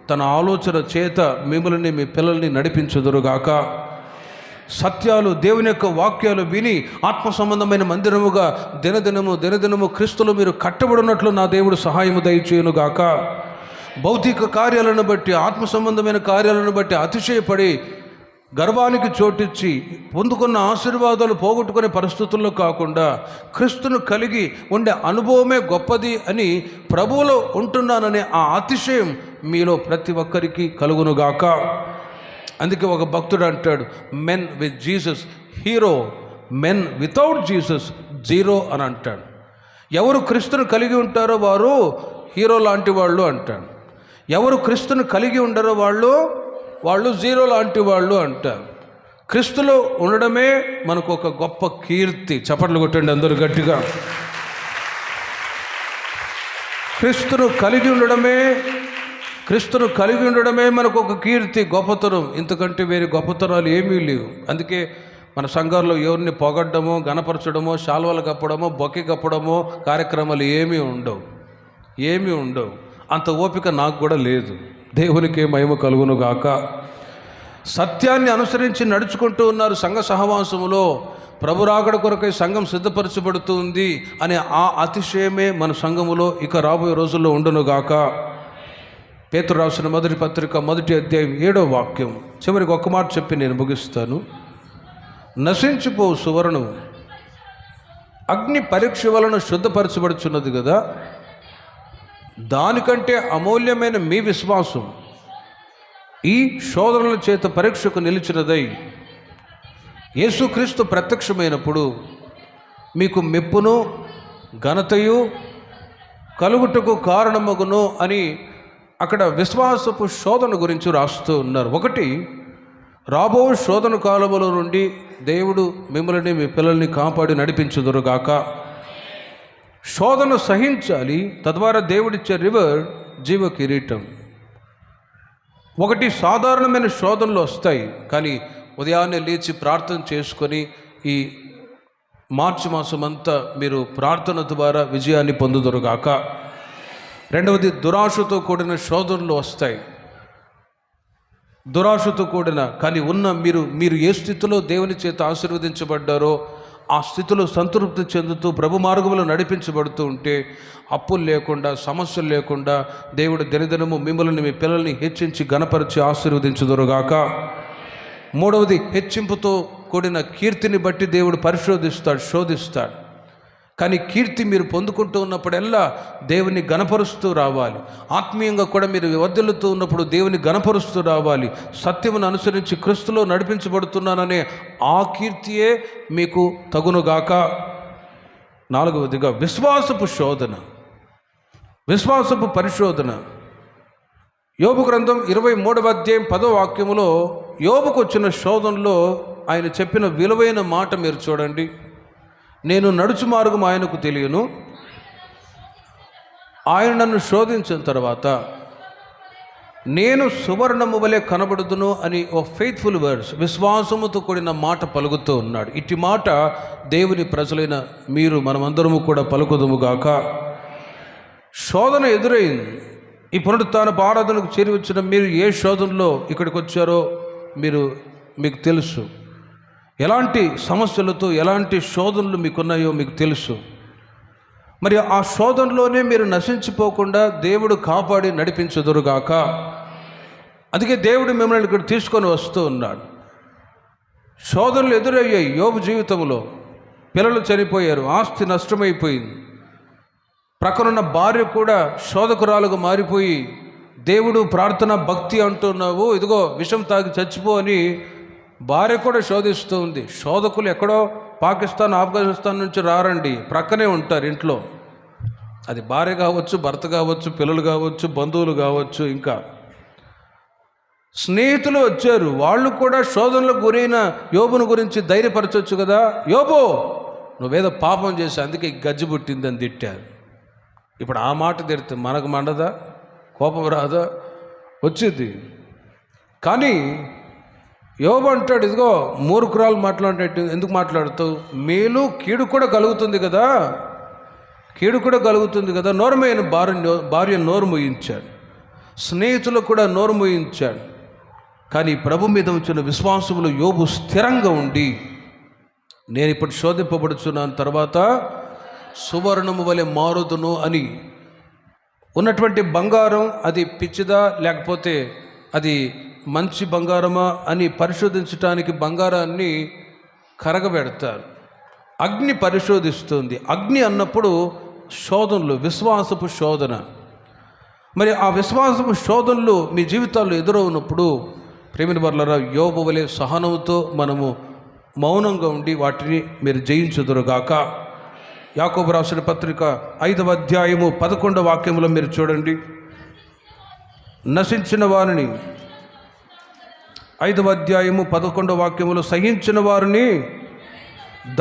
తన ఆలోచన చేత మిమ్మల్ని, మీ పిల్లల్ని నడిపించుదురుగాక. సత్యాలు, దేవుని యొక్క వాక్యాలు విని ఆత్మ సంబంధమైన మందిరముగా దినదినము క్రీస్తులో మీరు కట్టబడినట్లు నా దేవుడు సహాయము దయచేయునుగాక. భౌతిక కార్యాలను బట్టి, ఆత్మ సంబంధమైన కార్యాలను బట్టి అతిశయపడి గర్వానికి చోటిచ్చి పొందుకున్న ఆశీర్వాదాలు పోగొట్టుకునే పరిస్థితుల్లో కాకుండా, క్రీస్తును కలిగి ఉండే అనుభవమే గొప్పది అని ప్రభువులో ఉంటున్నాననే ఆ అతిశయం మీలో ప్రతి ఒక్కరికి కలుగునుగాక. అందుకే ఒక భక్తుడు అంటాడు, men with Jesus hero, men without Jesus zero అని అంటాడు. ఎవరు క్రీస్తును కలిగి ఉంటారో వారు హీరో లాంటి వాళ్ళు అంటాడు. ఎవరు క్రీస్తును కలిగి ఉండరో వాళ్ళు జీరో లాంటి వాళ్ళు అంటారు. క్రీస్తులో ఉండడమే మనకు ఒక గొప్ప కీర్తి. చప్పట్లు కొట్టండి అందరూ గట్టిగా. క్రీస్తును కలిగి ఉండడమే మనకు ఒక కీర్తి, గొప్పతనం. ఇంతకంటే వేరే గొప్పతనాలు ఏమీ లేవు. అందుకే మన సంఘాల్లో ఎవరిని పొగడ్డమో, గణపరచడమో, శాల్వాలు కప్పడమో, బొక్కి కప్పడమో కార్యక్రమాలు ఏమీ ఉండవు. అంత ఓపిక నాకు కూడా లేదు. దేవునికి మహిమ కలుగునుగాక. సత్యాన్ని అనుసరించి నడుచుకుంటూ ఉన్నారు. సంఘ సహవాసములో ప్రభు రాకడ కొరకై సంఘం సిద్ధపరచబడుతుంది అనే ఆ అతిశయమే మన సంఘములో ఇక రాబోయే రోజుల్లో ఉండునుగాక. పేతురు రాసిన 1వ పత్రిక 1వ అధ్యాయం 7వ వాక్యం చివరికి ఒక్క మాట చెప్పి నేను ముగిస్తాను. నశించిపో సువర్ణం అగ్ని పరీక్ష వలన శుద్ధపరచబడుచున్నది కదా, దానికంటే అమూల్యమైన మీ విశ్వాసం ఈ శోధనల చేత పరీక్షకు నిలిచినదై యేసుక్రీస్తు ప్రత్యక్షమైనప్పుడు మీకు మెప్పును ఘనతయు కలుగుటకు కారణమగును అని అక్కడ విశ్వాసపు శోధన గురించి రాస్తూ ఉన్నారు. ఒకటి, రాబో శోధన కాలములో నుండి దేవుడు మిమ్మల్ని, మీ పిల్లల్ని కాపాడి నడిపించుదురుగాక. శోధన సహించాలి, తద్వారా దేవుడిచ్చే రివర్ జీవ కిరీటం. ఒకటి, సాధారణమైన శోధనలు వస్తాయి, కానీ ఉదయాన్నే లేచి ప్రార్థన చేసుకొని ఈ మార్చి మాసం అంతా మీరు ప్రార్థన ద్వారా విజయాన్ని పొందుదురుగాక. రెండవది, దురాశతో కూడిన శోధనలు వస్తాయి. దురాశతో కూడిన కానీ మీరు ఏ స్థితిలో దేవుని చేత ఆశీర్వదించబడ్డారో ఆ స్థితిలో సంతృప్తి చెందుతూ ప్రభు మార్గంలో నడిపించబడుతూ ఉంటే అప్పులు లేకుండా, సమస్యలు లేకుండా దేవుడు దినదినము మిమ్మల్ని, మీ పిల్లల్ని హెచ్చించి ఘనపరిచి ఆశీర్వదించుదురుగాక. మూడవది, హెచ్చింపుతో కూడిన కీర్తిని బట్టి దేవుడు శోధిస్తాడు. కానీ కీర్తి మీరు పొందుకుంటూ ఉన్నప్పుడల్లా దేవుని గణపరుస్తూ రావాలి. ఆత్మీయంగా కూడా మీరు వర్ధిల్లుతూ ఉన్నప్పుడు దేవుని గణపరుస్తూ రావాలి. సత్యమును అనుసరించి క్రీస్తులో నడిపించబడుతున్నాననే ఆ కీర్తియే మీకు తగునుగాక. నాలుగవదిగా, విశ్వాసపు శోధన. విశ్వాసపు పరిశోధన. యోబు గ్రంథం 23వ అధ్యాయం 10వ వాక్యములో యోబుకు వచ్చిన శోధనలో ఆయన చెప్పిన విలువైన మాట మీరు చూడండి. నేను నడుచు మార్గం ఆయనకు తెలియను, ఆయన నన్ను శోధించిన తర్వాత నేను సువర్ణము వలె కనబడుదును అని ఓ ఫెయిత్ఫుల్ వర్డ్స్, విశ్వాసముతో కూడిన మాట పలుకుతూ ఉన్నాడు. ఇట్టి మాట దేవుని ప్రజలైన మీరు మనమందరము కూడా పలుకుదుముగాక. శోధన ఎదురైంది. ఈ పునరుత్థానపు ఆరాధనకు చేరి వచ్చిన మీరు ఏ శోధనలో ఇక్కడికి వచ్చారో మీకు తెలుసు. ఎలాంటి సమస్యలతో ఎలాంటి శోధనలు మీకున్నాయో మీకు తెలుసు. మరి ఆ శోధనలోనే మీరు నశించిపోకుండా దేవుడు కాపాడి నడిపించుదురుగాక. అందుకే దేవుడు మిమ్మల్ని ఇక్కడ తీసుకొని వస్తూ ఉన్నాడు. శోధనలు ఎదురయ్యాయి యోబు జీవితంలో. పిల్లలు చనిపోయారు, ఆస్తి నష్టమైపోయింది, ప్రక్కనున్న భార్య కూడా శోధకురాలుగా మారిపోయి దేవుడు ప్రార్థన భక్తి అంటున్నావు, ఇదిగో విషం తాగి చచ్చిపో అని భార్య కూడా శోధిస్తూ ఉంది. శోధకులు ఎక్కడో పాకిస్తాన్, ఆఫ్ఘనిస్తాన్ నుంచి రారండి, ప్రక్కనే ఉంటారు ఇంట్లో. అది భార్య కావచ్చు, భర్త కావచ్చు, పిల్లలు కావచ్చు, బంధువులు కావచ్చు, ఇంకా స్నేహితులు వచ్చారు. వాళ్ళు కూడా శోధనలకు గురైన యోబును గురించి ధైర్యపరచవచ్చు కదా. యోబు, నువ్వేదో పాపం చేసి అందుకే గజ్జి పుట్టిందని తిట్టారు. ఇప్పుడు ఆ మాట తిడితే మనకు మండదా? కోపం రాదా? వచ్చింది. కానీ యోబు అంటాడు, ఇదిగో మూర్ఖురాలు మాట్లాడేట్టు ఎందుకు మాట్లాడుతావు? మేలు కీడు కూడా కలుగుతుంది కదా, కీడు కూడా కలుగుతుంది కదా. నోరుమైన భార్య నోరు మూయించాడు, స్నేహితులు కూడా నోరు మూయించాడు. కానీ ప్రభు మీద ఉంచిన విశ్వాసములు యోబు స్థిరంగా ఉండి, నేను ఇప్పుడు శోధింపబడుచున్నాను, తర్వాత సువర్ణము వలె మారుదును అని. ఉన్నటువంటి బంగారం అది పిచ్చిదా లేకపోతే అది మంచి బంగారమా అని పరిశోధించడానికి బంగారాన్ని కరగబెడతారు. అగ్ని పరిశోధిస్తుంది. అగ్ని అన్నప్పుడు శోధనలు, విశ్వాసపు శోధన. మరి ఆ విశ్వాసపు శోధనలు మీ జీవితాల్లో ఎదురవునప్పుడు ప్రేమిన వర్లరా, యోబు వలె సహనంతో మనము మౌనంగా ఉండి వాటిని మీరు జయించుదురుగాక. యాకోబు రాసిన పత్రిక 5వ అధ్యాయము 11వ వాక్యములో మీరు చూడండి. నశించిన వారిని 5వ అధ్యాయము 11వ వాక్యములో సహించిన వారిని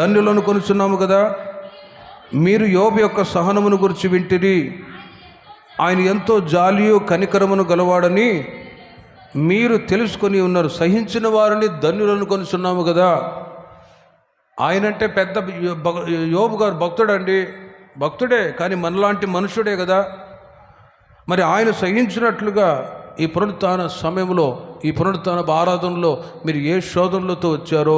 ధన్యులను కొనుచున్నాము కదా. మీరు యోబు యొక్క సహనమును గురించి వింటిరి, ఆయన ఎంతో జాలియు కనికరమును గలవాడని మీరు తెలుసుకొని ఉన్నారు. సహించిన వారిని ధన్యులను కొనుచున్నాము కదా. ఆయనంటే పెద్ద యోబు గారు భక్తుడండి, భక్తుడే, కానీ మనలాంటి మనుషుడే కదా. మరి ఆయన సహించినట్లుగా ఈ పునరుత్థాన సమయంలో, ఈ పునరుత్థాన ఆరాధనలో మీరు ఏ శోధనలతో వచ్చారో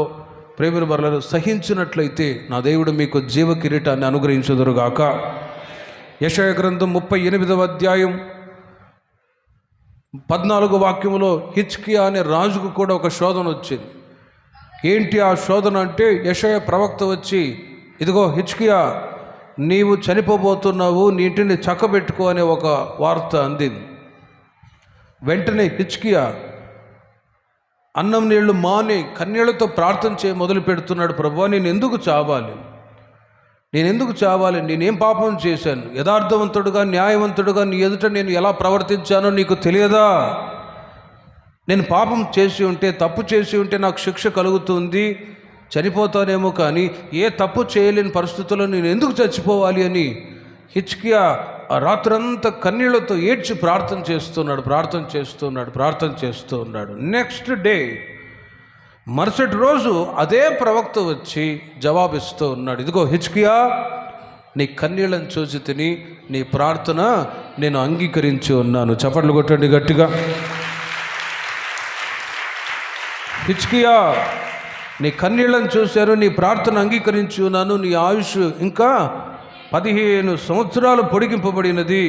ప్రేమిన వర్లను సహించినట్లయితే నా దేవుడు మీకు జీవ కిరీటాన్ని అనుగ్రహించుదురుగాక. యెషయా గ్రంథం 38వ అధ్యాయం 14వ వాక్యములో హిజ్కియా అనే రాజుకు కూడా ఒక శోధన వచ్చింది. ఏంటి ఆ శోధన అంటే, యెషయా ప్రవక్త వచ్చి, ఇదిగో హిజ్కియా, నీవు చనిపోబోతున్నావు, నీ ఇంటిని చక్కబెట్టుకో అనే ఒక వార్త అందింది. వెంటనే హిజ్కియా అన్నం నీళ్లు మాని కన్నీళ్లతో ప్రార్థన చేయ మొదలు పెడుతున్నాడు. ప్రభువా, నేను ఎందుకు చావాలి? నేనేం పాపం చేశాను? యథార్థవంతుడుగా, న్యాయవంతుడుగా నీ ఎదుట నేను ఎలా ప్రవర్తించానో నీకు తెలియదా? నేను పాపం చేసి ఉంటే, తప్పు చేసి ఉంటే నాకు శిక్ష కలుగుతుంది, చనిపోతానేమో, కానీ ఏ తప్పు చేయలేని పరిస్థితుల్లో నేను ఎందుకు చచ్చిపోవాలి అని హిజ్కియా ఆ రాత్రంతా కన్నీళ్లతో ఏడ్చి ప్రార్థన చేస్తూ ఉన్నాడు. నెక్స్ట్ డే, మరుసటి రోజు అదే ప్రవక్త వచ్చి జవాబిస్తూ ఉన్నాడు. ఇదిగో హిజ్కియా, నీ కన్నీళ్ళని చూసి తిని నీ ప్రార్థన నేను అంగీకరించి ఉన్నాను. చప్పట్లు కొట్టండి గట్టిగా. హిజ్కియా, నీ కన్నీళ్ళని చూశారు, నీ ప్రార్థన అంగీకరించి ఉన్నాను, నీ ఆయుష్ ఇంకా 15 సంవత్సరాలు పొడిగింపబడినది.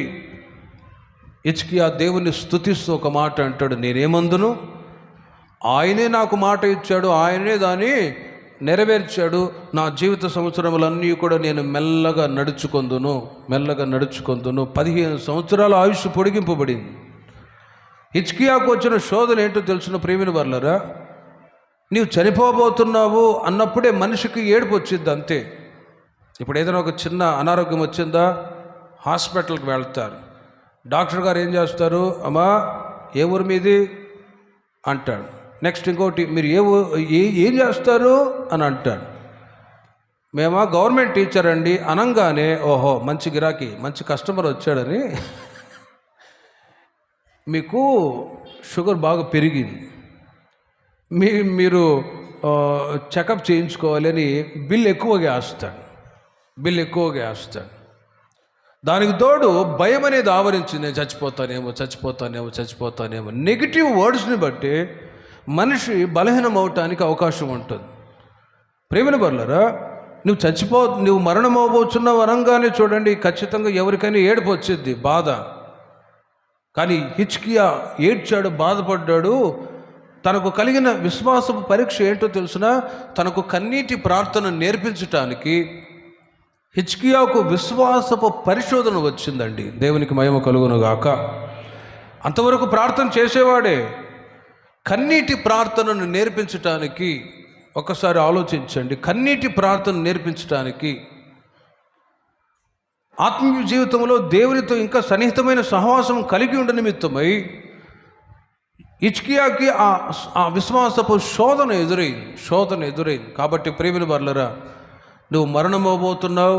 హిజ్కియా దేవుని స్తుతిస్తూ ఒక మాట అంటాడు, నేనేమందును? ఆయనే నాకు మాట ఇచ్చాడు, ఆయనే దాన్ని నెరవేర్చాడు. నా జీవిత సంవత్సరములన్నీ కూడా నేను మెల్లగా నడుచుకొందును. 15 సంవత్సరాల ఆయుష్ పొడిగింపబడింది. హిజ్కియాకు వచ్చిన శోధన ఏంటో తెలిసిన ప్రేమిన వర్లరా, నీవు చనిపోబోతున్నావు అన్నప్పుడే మనిషికి ఏడుపు వచ్చింది అంతే. ఇప్పుడు ఏదైనా ఒక చిన్న అనారోగ్యం వచ్చిందా హాస్పిటల్కి వెళ్తారు. డాక్టర్ గారు ఏం చేస్తారు, అమ్మా ఏ ఊరు మీది అంటాడు. నెక్స్ట్ ఇంకోటి, మీరు ఏం చేస్తారు అని అంటాడు. మేమా గవర్నమెంట్ టీచర్ అండి అనంగానే ఓహో మంచి గిరాకీ, మంచి కస్టమర్ వచ్చాడని మీకు షుగర్ బాగా పెరిగింది, మీరు చెకప్ చేయించుకోవాలి అని బిల్ ఎక్కువగా వేస్తాడు. దానికి తోడు భయం అనేది ఆవరించింది. నేను చచ్చిపోతానేమో. నెగిటివ్ వర్డ్స్ని బట్టి మనిషి బలహీనం అవటానికి అవకాశం ఉంటుంది. ప్రేమను బర్లరా, నువ్వు మరణం అవ్వబోతున్నావు అనగానే చూడండి, ఖచ్చితంగా ఎవరికైనా ఏడుపు వచ్చేది, బాధ. కానీ హిజ్కియా ఏడ్చాడు, బాధపడ్డాడు. తనకు కలిగిన విశ్వాసపు పరీక్ష ఏంటో తెలుసిన, తనకు కన్నీటి ప్రార్థన నేర్పించటానికి హిజ్కియాకు విశ్వాసపు పరిశోధన వచ్చిందండి. దేవునికి మహిమ కలుగును గాక. అంతవరకు ప్రార్థన చేసేవాడే, కన్నీటి ప్రార్థనను నేర్పించటానికి ఒకసారి ఆలోచించండి. కన్నీటి ప్రార్థన నేర్పించటానికి ఆత్మీయ జీవితంలో దేవునితో ఇంకా సన్నిహితమైన సహవాసం కలిగి ఉండ నిమిత్తమై హిజ్కియాకి ఆ విశ్వాసపు శోధన ఎదురైంది. కాబట్టి ప్రేమిని వర్లరా, నువ్వు మరణమవబోతున్నావు,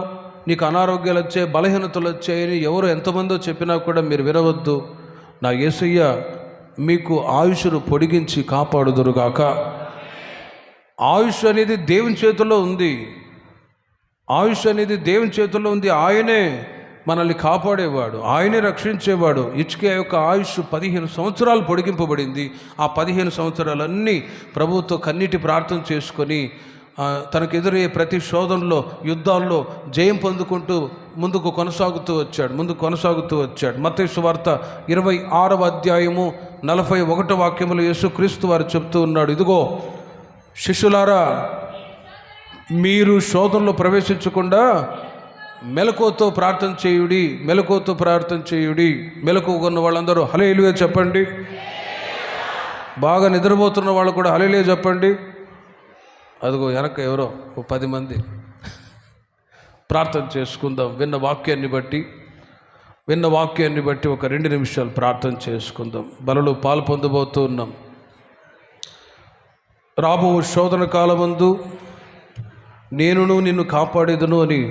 నీకు అనారోగ్యాలు వచ్చాయి, బలహీనతలు వచ్చాయని ఎవరు ఎంతమందో చెప్పినా కూడా మీరు వినవద్దు. నా యేసయ్య మీకు ఆయుష్ను పొడిగించి కాపాడుదురుగాక. ఆయుష్ అనేది దేవుని చేతుల్లో ఉంది. ఆయనే మనల్ని కాపాడేవాడు, ఆయనే రక్షించేవాడు. హిజ్కియా యొక్క ఆయుష్ 15 సంవత్సరాలు పొడిగింపబడింది. ఆ 15 సంవత్సరాలన్నీ ప్రభువుతో కన్నీటి ప్రార్థన చేసుకొని తనకు ఎదురయ్యే ప్రతి శోధనలో, యుద్ధాల్లో జయం పొందుకుంటూ ముందుకు కొనసాగుతూ వచ్చాడు. మత్తయి సువార్త 26వ అధ్యాయము 41వ వాక్యములో యేసుక్రీస్తు వారు చెప్తూ ఉన్నాడు, ఇదిగో శిష్యులారా, మీరు శోధనలో ప్రవేశించకుండా మెలకువతో ప్రార్థన చేయుడి. మెలకువగా ఉన్న వాళ్ళందరూ హల్లెలూయా చెప్పండి. బాగా నిద్రపోతున్న వాళ్ళు కూడా హల్లెలూయా చెప్పండి. అదిగో వెనక ఎవరో 10 మంది ప్రార్థన చేసుకుందాం. విన్న వాక్యాన్ని బట్టి ఒక 2 నిమిషాలు ప్రార్థన చేసుకుందాం. బలలో పాలు పొందబోతూ ఉన్నాం. రాబో శోధన కాలమందు నేనును నిన్ను కాపాడేదను అని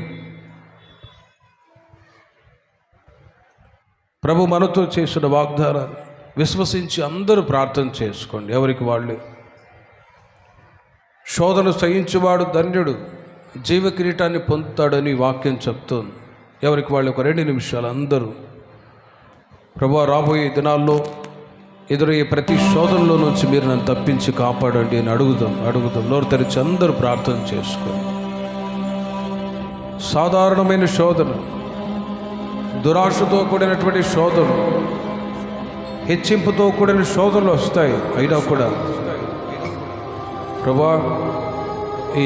ప్రభు మనతో చేసిన వాగ్దానాన్ని విశ్వసించి అందరూ ప్రార్థన చేసుకోండి. ఎవరికి వాళ్ళే. శోధన సహించేవాడు ధన్యుడు, జీవ కిరీటాన్ని పొందుతాడని వాక్యం చెప్తోంది. ఎవరికి వాళ్ళు ఒక 2 నిమిషాలు అందరూ ప్రభువా, రాబోయే దినాల్లో ఎదురయ్యే ప్రతి శోధనలో నుంచి మీరు నన్ను తప్పించి కాపాడండి అని అడుగుదాం. నోరు తెరిచి అందరూ ప్రార్థన చేసుకోండి. సాధారణమైన శోధన, దురాశతో కూడినటువంటి శోధన, హెచ్చింపుతో కూడిన శోధనలు వస్తాయి. అయినా కూడా ప్రభువా, ఈ